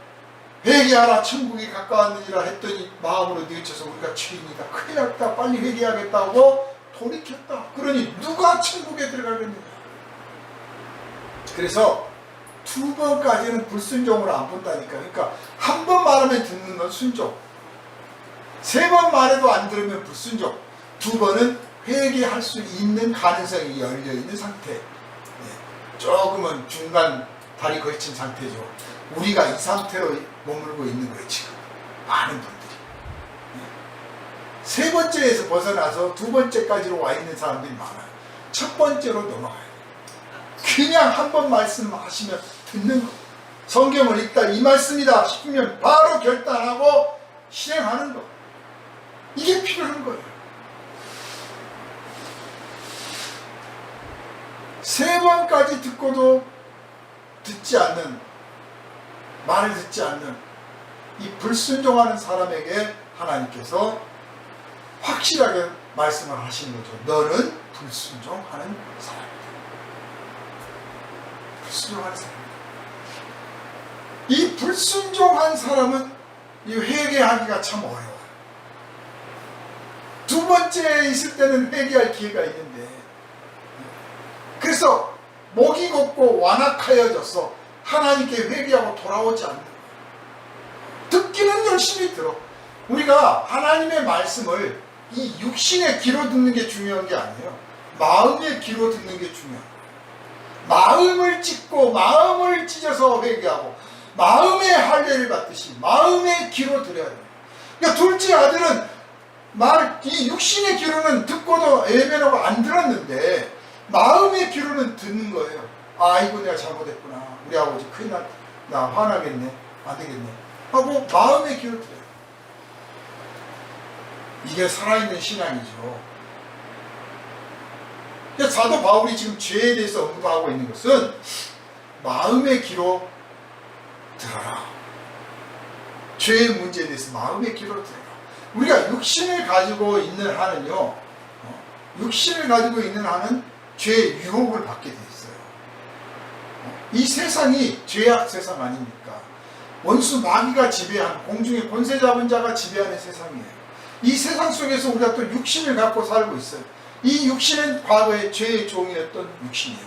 회개하라 천국이 가까웠느니라 했더니 마음으로 뉘우쳐서 우리가 죄인이다 큰일 났다 빨리 회개하겠다고 돌이켰다. 그러니 누가 천국에 들어가겠느냐. 그래서 두 번까지는 불순종으로 안 본다니까. 그러니까 한 번 말하면 듣는 건 순종, 세 번 말해도 안 들으면 불순종, 두 번은 회개할 수 있는 가능성이 열려있는 상태. 조금은 중간 다리 걸친 상태죠. 우리가 이 상태로 머물고 있는 거예요 지금 많은 분들이. 세 번째에서 벗어나서 두 번째까지로 와 있는 사람들이 많아요. 첫 번째로 넘어가요. 그냥 한 번 말씀하시면 듣는 거. 성경을 읽다 이 말씀이다 싶으면 바로 결단하고 실행하는 거. 이게 필요한 거예요. 세 번까지 듣고도 듣지 않는, 말을 듣지 않는 이 불순종하는 사람에게 하나님께서 확실하게 말씀을 하시는 거죠. 너는 불순종하는 사람이다. 불순종하는 사람이다. 이 불순종한 사람은 이 회개하기가 참 어려워요. 두 번째 있을 때는 회개할 기회가 있는데, 그래서 목이 곱고 완악하여져서 하나님께 회개하고 돌아오지 않는 거예요. 듣기는 열심히 들어. 우리가 하나님의 말씀을 이 육신의 귀로 듣는 게 중요한 게 아니에요. 마음의 귀로 듣는 게 중요한 거예요. 마음을 찢고 마음을 찢어서 회개하고 마음의 할례를 받듯이 마음의 귀로 들어야 돼요. 그러니까 둘째 아들은 이 육신의 귀로는 듣고도 외면하고 안 들었는데 마음의 귀로는 듣는 거예요. 아이고 내가 잘못했구나. 우리 아버지 큰일 났다. 나 화나겠네. 안 되겠네. 하고 마음의 귀로 들어요. 이게 살아있는 신앙이죠. 사도 바울이 지금 죄에 대해서 언급하고 있는 것은 마음의 귀로 들어라. 죄의 문제에 대해서 마음의 귀로 들어라. 우리가 육신을 가지고 있는 한은요, 육신을 가지고 있는 한은 죄의 유혹을 받게 돼 있어요. 이 세상이 죄악 세상 아닙니까? 원수 마귀가 지배한, 공중의 권세 잡은 자가 지배하는 세상이에요. 이 세상 속에서 우리가 또 육신을 갖고 살고 있어요. 이 육신은 과거에 죄의 종이었던 육신이에요.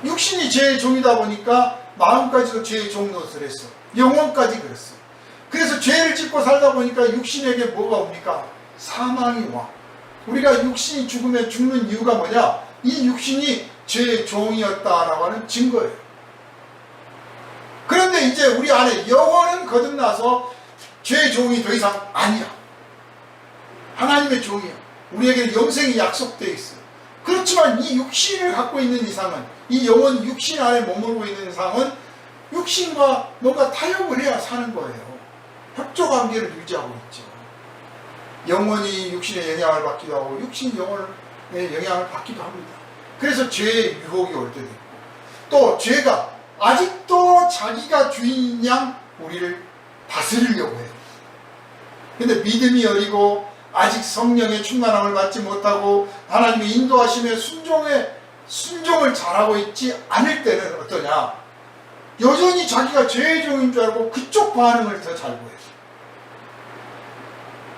육신이 죄의 종이다 보니까 마음까지도 죄의 종 노릇을 했어. 영혼까지 그랬어요. 그래서 죄를 짓고 살다 보니까 육신에게 뭐가 옵니까? 사망이 와. 우리가 육신이 죽으면 죽는 이유가 뭐냐? 이 육신이 죄의 종이었다라고 하는 증거예요. 그런데 이제 우리 안에 영혼은 거듭나서 죄의 종이 더 이상 아니야. 하나님의 종이야. 우리에게 영생이 약속되어 있어요. 그렇지만 이 육신을 갖고 있는 이상은, 이 영혼 육신 안에 머물고 있는 이상은 육신과 뭔가 타협을 해야 사는 거예요. 협조관계를 유지하고 있죠. 영혼이 육신의 영향을 받기도 하고 육신이 영혼의 영향을 받기도 합니다. 그래서 죄의 유혹이 올 때도 있고, 또 죄가 아직도 자기가 주인인 양 우리를 다스리려고 해요. 근데 믿음이 어리고 아직 성령의 충만함을 받지 못하고 하나님의 인도하심에 순종을 잘하고 있지 않을 때는 어떠냐? 여전히 자기가 죄의 종인 줄 알고 그쪽 반응을 더 잘 보여요.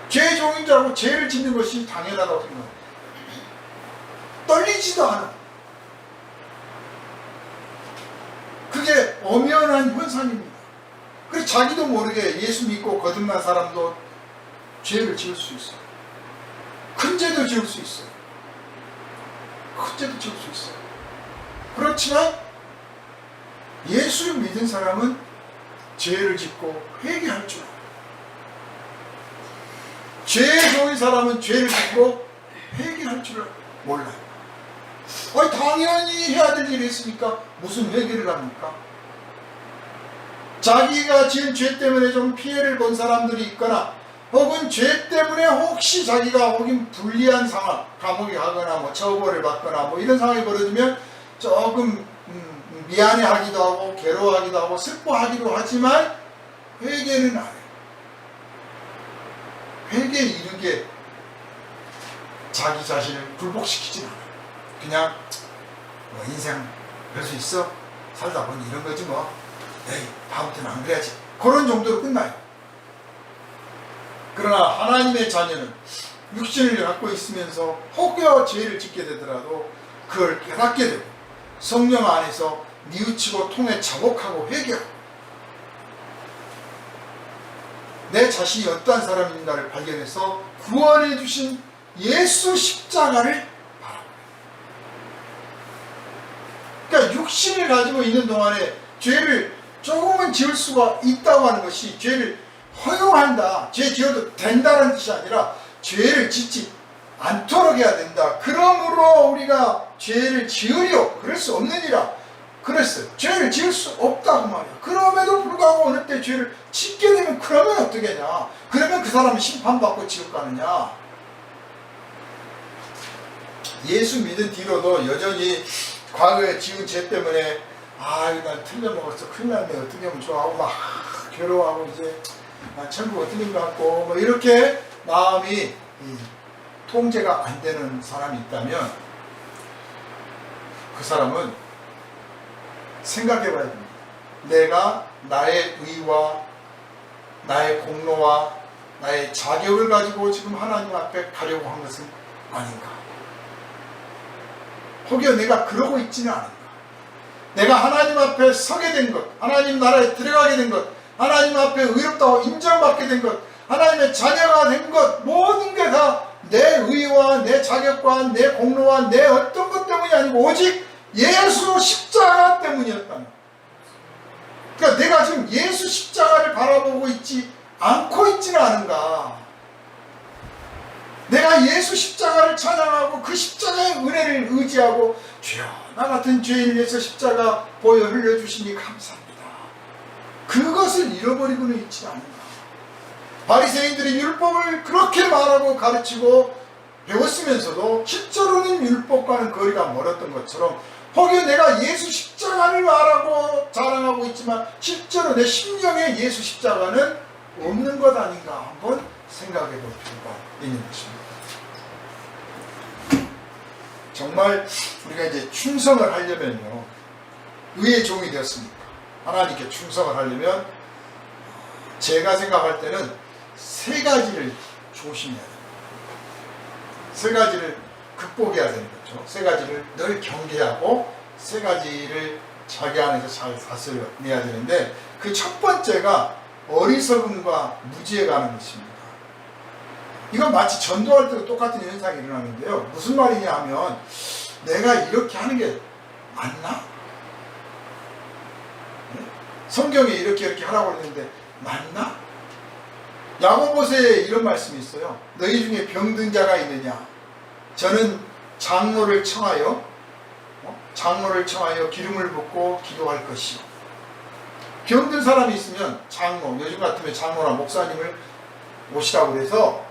죄의 종인 줄 알고 죄를 짓는 것이 당연하다고 생각해요. 떨리지도 않아. 그게 엄연한 현상입니다. 그래서 자기도 모르게 예수 믿고 거듭난 사람도 죄를 지을 수 있어요. 큰 죄도 지을 수 있어요. 큰 죄도 지을 수 있어요. 그렇지만 예수를 믿은 사람은 죄를 짓고 회개할 줄 알아요. 죄에 좋은 사람은 죄를 짓고 회개할 줄 몰라요. 당연히 해야 될 일이 있으니까 무슨 회개를 합니까? 자기가 지은 죄 때문에 좀 피해를 본 사람들이 있거나 혹은 죄 때문에 혹시 자기가 혹은 불리한 상황, 감옥에 가거나 뭐 처벌을 받거나 뭐 이런 상황이 벌어지면 조금 미안해하기도 하고 괴로워하기도 하고 슬퍼하기도 하지만 회개는 안 해요. 회개에 이른 게 자기 자신을 굴복시키진 않아요. 그냥 뭐 인생 별 수 있어? 살다 보니 이런 거지 뭐. 에이, 다음부터는 안 그래야지. 그런 정도로 끝나요. 그러나 하나님의 자녀는 육신을 갖고 있으면서 혹여 죄를 짓게 되더라도 그걸 깨닫게 되고 성령 안에서 뉘우치고 통해 자복하고 회개하고 내 자신이 어떠한 사람인가를 발견해서 구원해 주신 예수 십자가를 바라보고, 그러니까 육신을 가지고 있는 동안에 죄를 조금은 지을 수가 있다고 하는 것이 죄를 허용한다, 죄 지어도 된다는 뜻이 아니라 죄를 짓지 않도록 해야 된다. 그러므로 우리가 죄를 지으려 그럴 수 없느니라 그랬어요. 죄를 지을 수 없다고 말이야. 그럼에도 불구하고 어느 때 죄를 짓게 되면 그러면 어떻게 하냐? 그러면 그 사람은 심판받고 지옥 가느냐? 예수 믿은 뒤로도 여전히 과거에 지은 죄 때문에 이거 난 틀려먹었어, 큰일 났네, 어떻게 하면 좋아 하고 막 괴로워하고 이제 난 천국 어떻게 된 것 같고 뭐 이렇게 마음이 통제가 안 되는 사람이 있다면 그 사람은 생각해 봐야 됩니다. 내가 나의 의와 나의 공로와 나의 자격을 가지고 지금 하나님 앞에 가려고 한 것은 아닌가? 혹여 내가 그러고 있지는 않은가? 내가 하나님 앞에 서게 된 것, 하나님 나라에 들어가게 된 것, 하나님 앞에 의롭다고 인정받게 된 것, 하나님의 자녀가 된 것, 모든 게 다 내 의와 내 자격과 내 공로와 내 어떤 것 때문이 아니고 오직 예수 십자가 때문이었다는. 그러니까 내가 지금 예수 십자가를 바라보고 있지 않고 있지는 않은가. 내가 예수 십자가를 찬양하고 그 십자가의 은혜를 의지하고 주여 나 같은 죄인을 위해서 십자가 보여 흘려주시니 감사합니다. 그것을 잃어버리고는 있지 않은가. 바리새인들이 율법을 그렇게 말하고 가르치고 배웠으면서도 실제로는 율법과는 거리가 멀었던 것처럼 혹여 내가 예수 십자가를 말하고 자랑하고 있지만 실제로 내 심령에 예수 십자가는 없는 것 아닌가 한번 생각해 볼 필요가 있는 것입니다. 정말 우리가 이제 충성을 하려면요, 의의 종이 되었으니까 하나님께 충성을 하려면 제가 생각할 때는 세 가지를 조심해야 됩니다. 세 가지를 극복해야 되는 거죠. 세 가지를 늘 경계하고 세 가지를 자기 안에서 잘 다스려내야 되는데 그 첫 번째가 어리석음과 무지에 관한 것입니다. 이건 마치 전도할 때도 똑같은 현상이 일어나는데요. 무슨 말이냐 하면 내가 이렇게 하는 게 맞나? 성경에 이렇게 하라고 했는데 맞나? 야고보서에 이런 말씀이 있어요. 너희 중에 병든 자가 있느냐? 저는 장로를 청하여 기름을 붓고 기도할 것이요. 병든 사람이 있으면 장로, 요즘 같으면 장로나 목사님을 오시라고 해서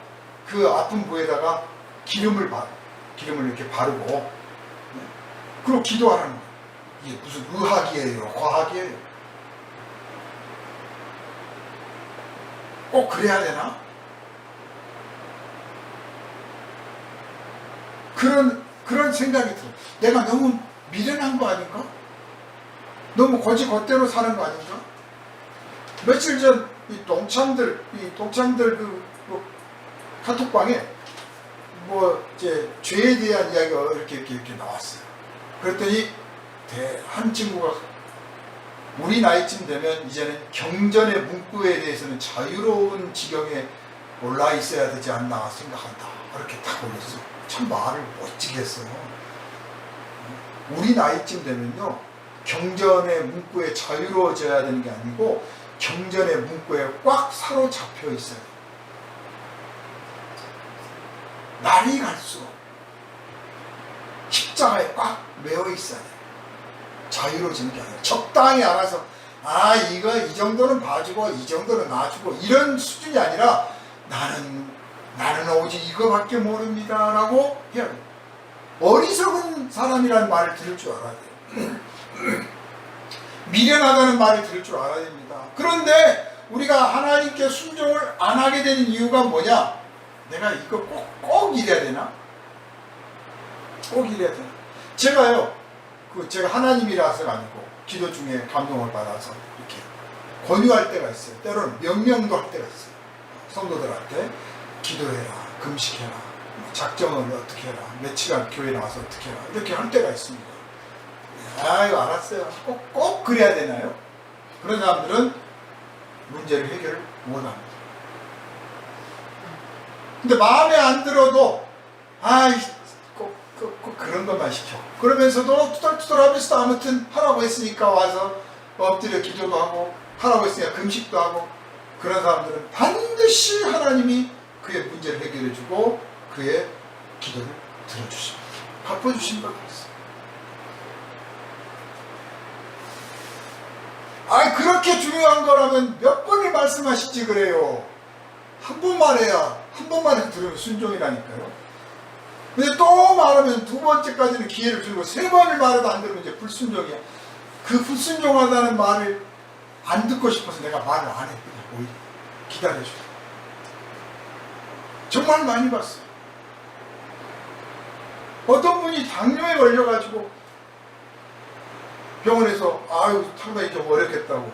그 아픈 부에다가 기름을 이렇게 바르고 그리고 기도하라는 거예요. 이게 무슨 의학이에요? 과학이에요? 꼭 그래야 되나? 그런 생각이 들어요. 내가 너무 미련한 거 아닌가? 너무 거지 겉대로 사는 거 아닌가? 며칠 전 이 동창들 카톡방에 이제 죄에 대한 이야기가 이렇게 나왔어요. 그랬더니 한 친구가 우리 나이쯤 되면 이제는 경전의 문구에 대해서는 자유로운 지경에 올라 있어야 되지 않나 생각한다. 그렇게 딱 올렸어. 참 말을 멋지게 했어요. 우리 나이쯤 되면요, 경전의 문구에 자유로워져야 되는 게 아니고 경전의 문구에 꽉 사로잡혀 있어요. 날이 갈수록 십자가에 꽉 매어 있어야 돼요. 자유로워지는 게 아니라 적당히 알아서 이거 이 정도는 봐주고 이 정도는 놔주고 이런 수준이 아니라 나는 오직 이거밖에 모릅니다 라고 해야 돼요. 어리석은 사람이라는 말을 들을 줄 알아야 돼요. 미련하다는 말을 들을 줄 알아야 됩니다. 그런데 우리가 하나님께 순종을 안 하게 되는 이유가 뭐냐? 내가 이거 꼭 이래야 되나? 꼭 이래야 되나? 제가 하나님이라서가 아니고 기도 중에 감동을 받아서 이렇게 권유할 때가 있어요. 때로는 명령도 할 때가 있어요. 성도들한테 기도해라, 금식해라, 작정을 어떻게 해라, 며칠간 교회 나와서 어떻게 해라, 이렇게 할 때가 있습니다. 아유, 알았어요. 꼭 그래야 되나요? 그런 사람들은 문제를 해결 못합니다. 근데 마음에 안 들어도 꼭 그런 것만 시켜. 그러면서도 투덜투덜하면서도 아무튼 하라고 했으니까 와서 엎드려 기도도 하고 하라고 했으니까 금식도 하고, 그런 사람들은 반드시 하나님이 그의 문제를 해결해주고 그의 기도를 들어주십니다. 갚아주신다 그랬어요. 그렇게 중요한 거라면 몇 번을 말씀하시지 그래요. 한 번만 해야, 한 번만 해도 들으면 순종이라니까요. 근데 또 말하면 두 번째까지는 기회를 주고 세 번을 말해도 안 들으면 이제 불순종이야. 그 불순종하다는 말을 안 듣고 싶어서 내가 말을 안 해. 그냥 오히려 기다려줘. 정말 많이 봤어요. 어떤 분이 당뇨에 걸려가지고 병원에서 상당히 좀 어렵겠다고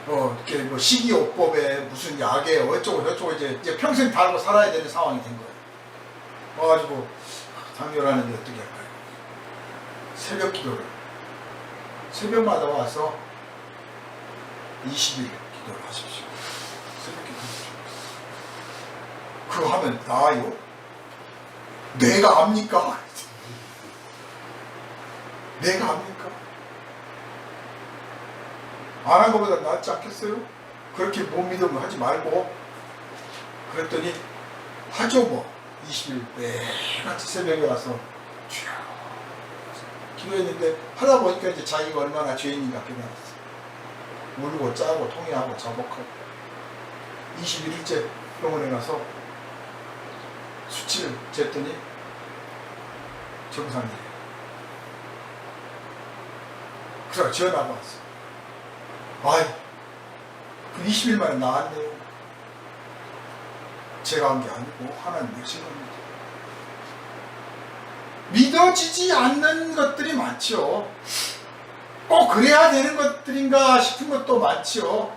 이렇게 뭐 식이요법에 무슨 약에 어쩌고 저쩌고 이제 평생 달고 살아야 되는 상황이 된 거예요. 와가지고 당뇨라는데 어떻게 할까요? 새벽 기도를 새벽마다 와서 20일 기도를 하십시오. 새벽 기도 그거 하면 나아요? 내가 압니까? 내가 압니까? 안 한 것보다 낫지 않겠어요? 그렇게 못 믿으면 하지 말고. 그랬더니 하죠 뭐. 20일 매같이 새벽에 와서 기도했는데 하다 보니까 이제 자기가 얼마나 죄인인가 깨달았어요. 울고 짜고 통회하고 자복하고 21일째 병원에 가서 수치를 쟀더니 정상이에요. 그래서 전화가 왔어요. 그 20일 만에 나았네요. 제가 한 게 아니고 하나님이 하신 겁니다. 믿어지지 않는 것들이 많죠. 꼭 그래야 되는 것들인가 싶은 것도 많죠.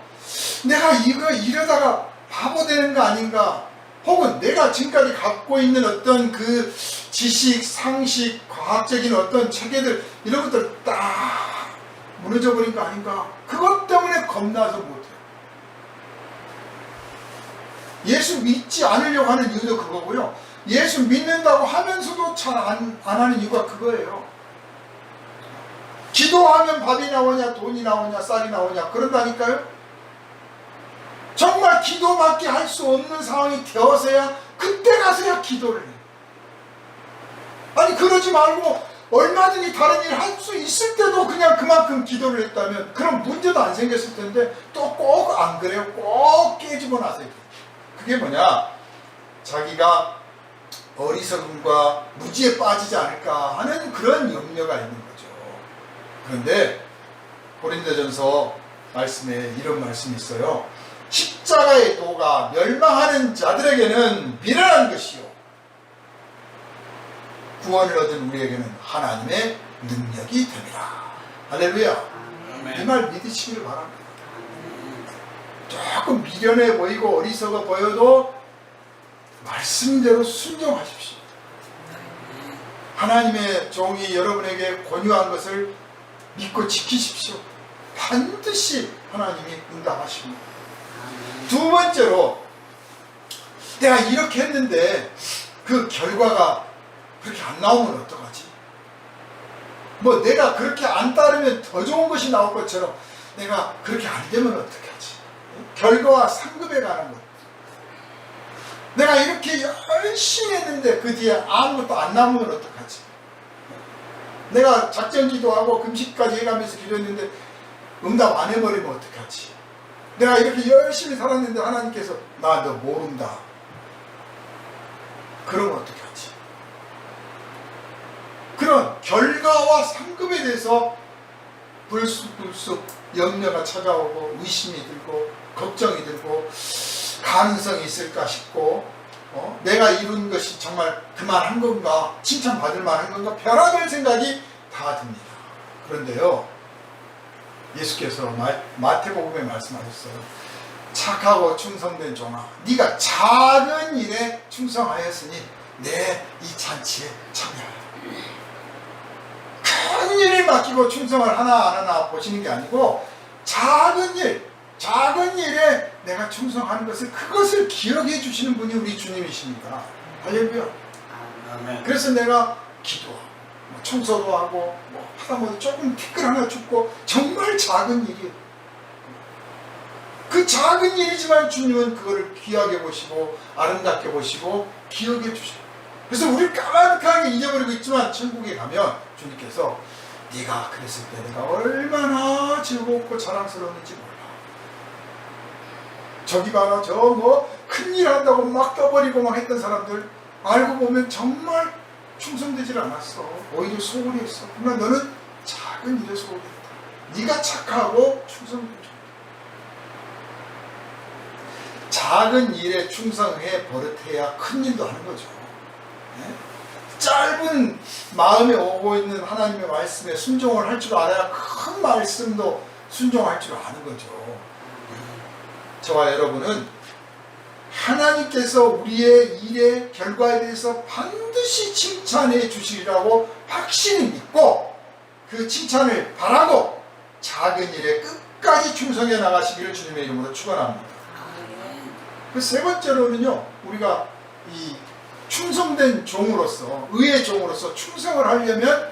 내가 이러다가 바보 되는 거 아닌가, 혹은 내가 지금까지 갖고 있는 어떤 그 지식, 상식, 과학적인 어떤 체계들, 이런 것들 딱 무너져 버린 거 아닌가, 그것 때문에 겁나서 못해요. 예수 믿지 않으려고 하는 이유도 그거고요. 예수 믿는다고 하면서도 잘 안 하는 이유가 그거예요. 기도하면 밥이 나오냐, 돈이 나오냐, 쌀이 나오냐, 그런다니까요. 정말 기도밖에 할 수 없는 상황이 되어서야, 그때 가서야 기도를 해요. 아니 그러지 말고 얼마든지 다른 일을 할 수 있을 때도 그냥 그만큼 기도를 했다면 그럼 문제도 안 생겼을 텐데, 또 꼭 안 그래요. 꼭 깨지고 나서 그게 뭐냐, 자기가 어리석음과 무지에 빠지지 않을까 하는 그런 염려가 있는 거죠. 그런데 고린도전서 말씀에 이런 말씀이 있어요. 십자가의 도가 멸망하는 자들에게는 미련한 것이요, 구원을 얻은 우리에게는 하나님의 능력이 됩니다. 할렐루야. 이 말 믿으시기를 바랍니다. 조금 미련해 보이고 어리석어 보여도 말씀대로 순종하십시오. 하나님의 종이 여러분에게 권유한 것을 믿고 지키십시오. 반드시 하나님이 응답하십니다. 두 번째로, 내가 이렇게 했는데 그 결과가 그렇게 안 나오면 어떡하지? 뭐 내가 그렇게 안 따르면 더 좋은 것이 나올 것처럼 내가 그렇게 안 되면 어떻게 하지? 결과와 상급에 관한 것. 내가 이렇게 열심히 했는데 그 뒤에 아무것도 안 남으면 어떡하지? 내가 작전 기도하고 금식까지 해가면서 기도했는데 응답 안 해버리면 어떡하지? 내가 이렇게 열심히 살았는데 하나님께서 나 너 모른다. 그러면 어떻게 하지? 그런 결과와 상급에 대해서 불쑥불쑥 염려가 찾아오고 의심이 들고 걱정이 들고 가능성이 있을까 싶고 내가 이룬 것이 정말 그만한 건가, 칭찬받을 만한 건가, 별의별 생각이 다 듭니다. 그런데요, 예수께서 마태복음에 말씀하셨어요. 착하고 충성된 종아, 네가 작은 일에 충성하였으니 내 이 잔치에 참여하라. 큰 일을 맡기고 충성을 하나하나 보시는 게 아니고 작은 일에 내가 충성하는 것을, 그것을 기억해 주시는 분이 우리 주님이십니다. 할렐루야. 그래서 내가 기도하고 청소도 하고 하다못해 조금 티끌 하나 줍고 정말 작은 일이에요. 그 작은 일이지만 주님은 그거를 귀하게 보시고 아름답게 보시고 기억해 주셔요. 그래서 우리를 까마득하게 잊어버리고 있지만 천국에 가면 주님께서 네가 그랬을 때 내가 얼마나 즐겁고 자랑스러웠는지 몰라. 저기 봐라, 저 뭐 큰일 한다고 막 떠버리고 막 했던 사람들 알고 보면 정말 충성되질 않았어. 오히려 소홀히 했어. 그러나 너는 작은 일에 소홀히 했다. 네가 착하고 충성되죠. 작은 일에 충성해 버릇해야 큰 일도 하는 거죠. 네? 짧은 마음에 오고 있는 하나님의 말씀에 순종을 할 줄 알아야 큰 말씀도 순종할 줄 아는 거죠. 저와 여러분은 하나님께서 우리의 일의 결과에 대해서 반드시 칭찬해 주시리라고 확신을 믿고 그 칭찬을 바라고 작은 일에 끝까지 충성해 나가시기를 주님의 이름으로 축원합니다. 그 세 번째로는요, 우리가 이 충성된 종으로서, 의의 종으로서 충성을 하려면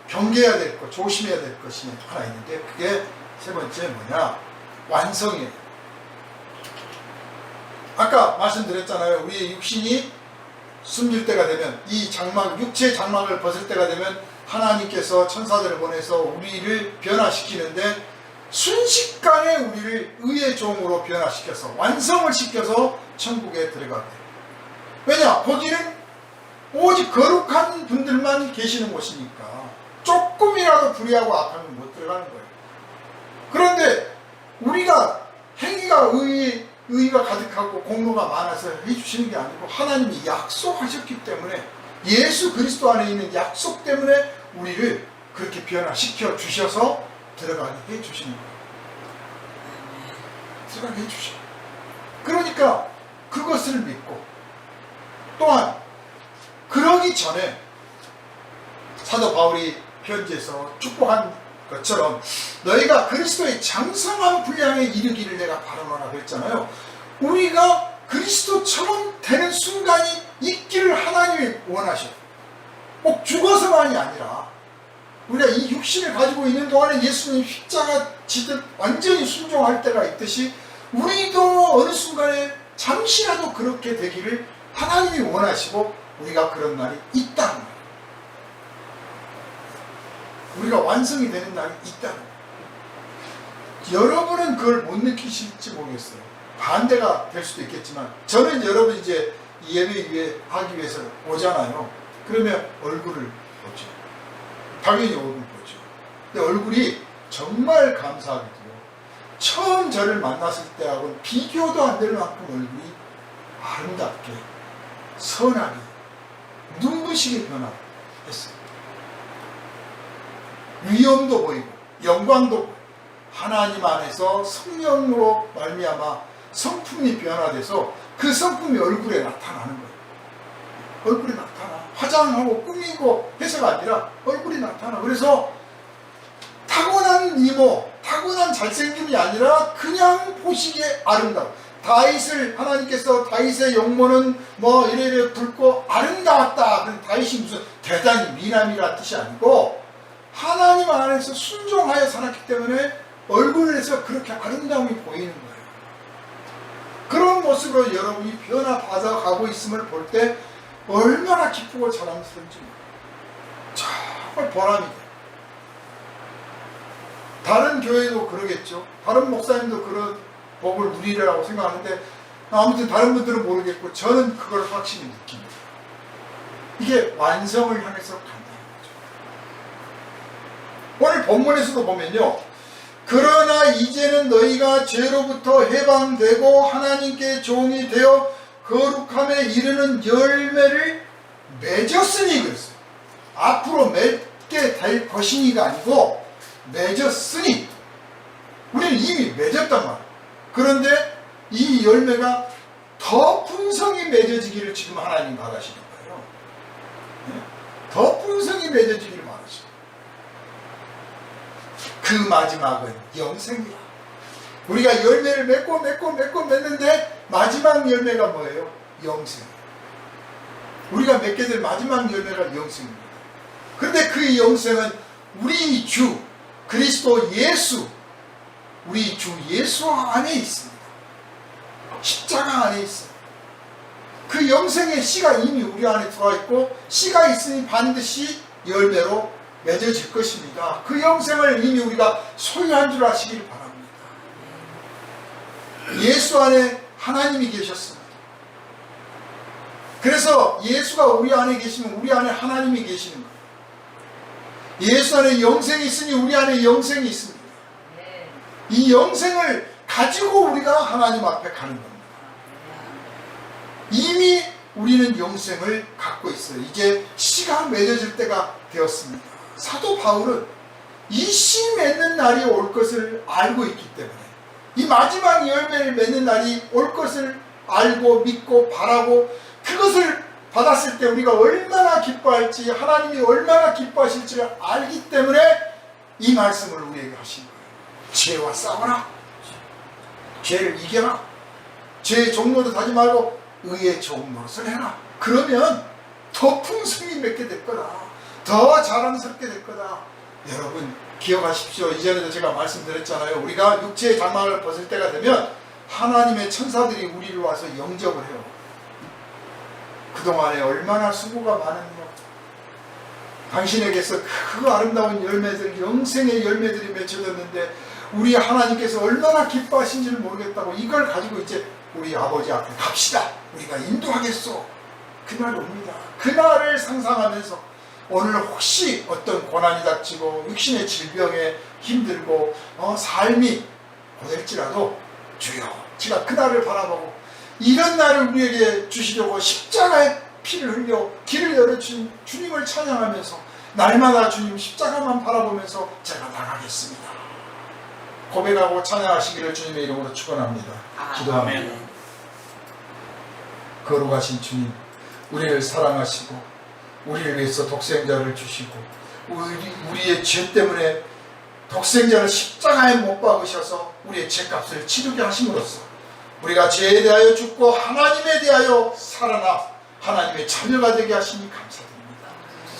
경계해야 될 것, 조심해야 될 것이 하나 있는데, 그게 세 번째 뭐냐? 완성이에요. 아까 말씀드렸잖아요. 우리의 육신이 숨질 때가 되면, 이 장막, 육체의 장막을 벗을 때가 되면 하나님께서 천사들을 보내서 우리를 변화시키는데, 순식간에 우리를 의의 종으로 변화시켜서 완성을 시켜서 천국에 들어가게 돼요. 왜냐? 거기는 오직 거룩한 분들만 계시는 곳이니까 조금이라도 불의하고 악하면 못 들어가는 거예요. 그런데 우리가 행위가 의의가 가득하고 공로가 많아서 해주시는 게 아니고 하나님이 약속하셨기 때문에, 예수 그리스도 안에 있는 약속 때문에 우리를 그렇게 변화시켜 주셔서 들어가게 해주시는 거예요. 들어가게 해주셔요. 그러니까 그것을 믿고, 또한 그러기 전에 사도 바울이 편지에서 축복한 것처럼 너희가 그리스도의 장성한 분량에 이르기를 내가 바라노라 그랬잖아요. 우리가 그리스도처럼 되는 순간이 있기를 하나님이 원하셔요. 꼭 죽어서만이 아니라 우리가 이 육신을 가지고 있는 동안에 예수님 십자가 지듯 완전히 순종할 때가 있듯이 우리도 어느 순간에 잠시라도 그렇게 되기를 하나님이 원하시고 우리가 그런 날이 있다는 거예요. 우리가 완성이 되는 날이 있다는 거예요. 여러분은 그걸 못 느끼실지 모르겠어요. 반대가 될 수도 있겠지만, 저는 여러분 이제 예배 하기 위해서 오잖아요. 그러면 얼굴을 보죠. 당연히 얼굴 보죠. 근데 얼굴이 정말 감사하게도요, 처음 저를 만났을 때하고는 비교도 안 될 만큼 얼굴이 아름답게, 선하게, 눈부시게 변화했어요. 위엄도 보이고 영광도 보이고 하나님 안에서 성령으로 말미암아 성품이 변화돼서 그 성품이 얼굴에 나타나는 거예요. 얼굴이 나타나. 화장하고 꾸미고 해서가 아니라 얼굴이 나타나. 그래서 타고난 미모, 타고난 잘생김이 아니라 그냥 보시기에 아름다워. 다윗을 하나님께서 다윗의 용모는 뭐 이래저래 붉고 아름다웠다. 그럼 다윗이 무슨 대단히 미남이라는 뜻이 아니고 하나님 안에서 순종하여 살았기 때문에 얼굴에서 그렇게 아름다움이 보이는 거예요. 그런 모습으로 여러분이 변화받아 가고 있음을 볼 때 얼마나 기쁘고 자랑스러운지 정말 보람이 돼요. 다른 교회도 그러겠죠. 다른 목사님도 그런 복을 누리라고 생각하는데 아무튼 다른 분들은 모르겠고 저는 그걸 확실히 느낍니다. 이게 완성을 향해서 간다는 거죠. 오늘 본문에서도 보면요, 그러나 이제는 너희가 죄로부터 해방되고 하나님께 종이 되어 거룩함에 이르는 열매를 맺었으니 그랬어요. 앞으로 맺게 될 것이니가 아니고 맺었으니, 우리는 이미 맺었단 말이에요. 그런데 이 열매가 더 풍성히 맺어지기를 지금 하나님 바라시는 거예요. 더 풍성히 맺어지기를 바라시는 거예요. 그 마지막은 영생이야. 우리가 열매를 맺고 맺는데 마지막 열매가 뭐예요? 영생. 우리가 맺게 될 마지막 열매가 영생입니다. 그런데 그 영생은 우리 주 그리스도 예수, 우리 주 예수 안에 있습니다. 십자가 안에 있어요. 그 영생의 씨가 이미 우리 안에 들어와 있고 씨가 있으니 반드시 열매로 맺어질 것입니다. 그 영생을 이미 우리가 소유한 줄 아시길 바랍니다. 예수 안에 하나님이 계셨습니다. 그래서 예수가 우리 안에 계시면 우리 안에 하나님이 계시는 거예요. 예수 안에 영생이 있으니 우리 안에 영생이 있습니다. 이 영생을 가지고 우리가 하나님 앞에 가는 겁니다. 이미 우리는 영생을 갖고 있어요. 이제 씨가 맺어질 때가 되었습니다. 사도 바울은 이 씨 맺는 날이 올 것을 알고 있기 때문에, 이 마지막 열매를 맺는 날이 올 것을 알고 믿고 바라고, 그것을 받았을 때 우리가 얼마나 기뻐할지, 하나님이 얼마나 기뻐하실지를 알기 때문에 이 말씀을 우리에게 하신 거예요. 죄와 싸워라. 죄를 이겨라. 죄의 종로도 하지 말고 의의 종로릇을 해라. 그러면 더 풍성히 맺게 될 거다. 더 자랑스럽게 될 거다. 여러분 기억하십시오. 이전에도 제가 말씀드렸잖아요. 우리가 육체의 장막을 벗을 때가 되면 하나님의 천사들이 우리를 와서 영접을 해요. 그동안에 얼마나 수고가 많은가. 당신에게서 그 아름다운 열매들, 영생의 열매들이 맺혀졌는데 우리 하나님께서 얼마나 기뻐하신지를 모르겠다고 이걸 가지고 이제 우리 아버지 앞에 갑시다. 우리가 인도하겠소. 그날이 옵니다. 그날을 상상하면서 오늘 혹시 어떤 고난이 닥치고 육신의 질병에 힘들고 삶이 고될지라도 주여, 제가 그날을 바라보고 이런 날을 우리에게 주시려고 십자가의 피를 흘려 길을 열어주신 주님을 찬양하면서 날마다 주님 십자가만 바라보면서 제가 나가겠습니다. 고백하고 찬양하시기를 주님의 이름으로 축원합니다. 기도합니다. 거룩하신 주님, 우리를 사랑하시고 우리를 위해서 독생자를 주시고 우리의 죄 때문에 독생자를 십자가에 못 박으셔서 우리의 죄값을 치르게 하심으로써 우리가 죄에 대하여 죽고 하나님에 대하여 살아나 하나님의 자녀가 되게 하시니 감사드립니다.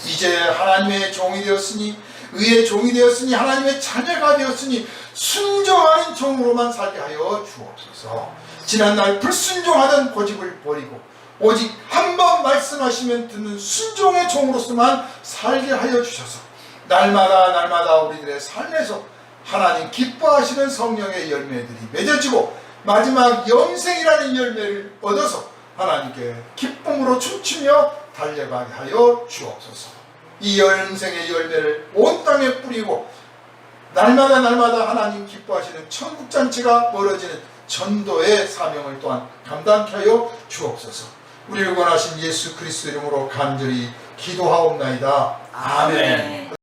이제 하나님의 종이 되었으니, 의의 종이 되었으니, 하나님의 자녀가 되었으니 순종하는 종으로만 살게 하여 주옵소서. 지난날 불순종하던 고집을 버리고 오직 한 번 말씀하시면 듣는 순종의 종으로서만 살게 하여 주셔서 날마다 우리들의 삶에서 하나님 기뻐하시는 성령의 열매들이 맺어지고 마지막 영생이라는 열매를 얻어서 하나님께 기쁨으로 춤추며 달려가게 하여 주옵소서. 이 영생의 열매를 온 땅에 뿌리고 날마다 하나님 기뻐하시는 천국잔치가 벌어지는 전도의 사명을 또한 감당케 하여 주옵소서. 우리를 구원하신 예수 그리스도 이름으로 간절히 기도하옵나이다. 아멘.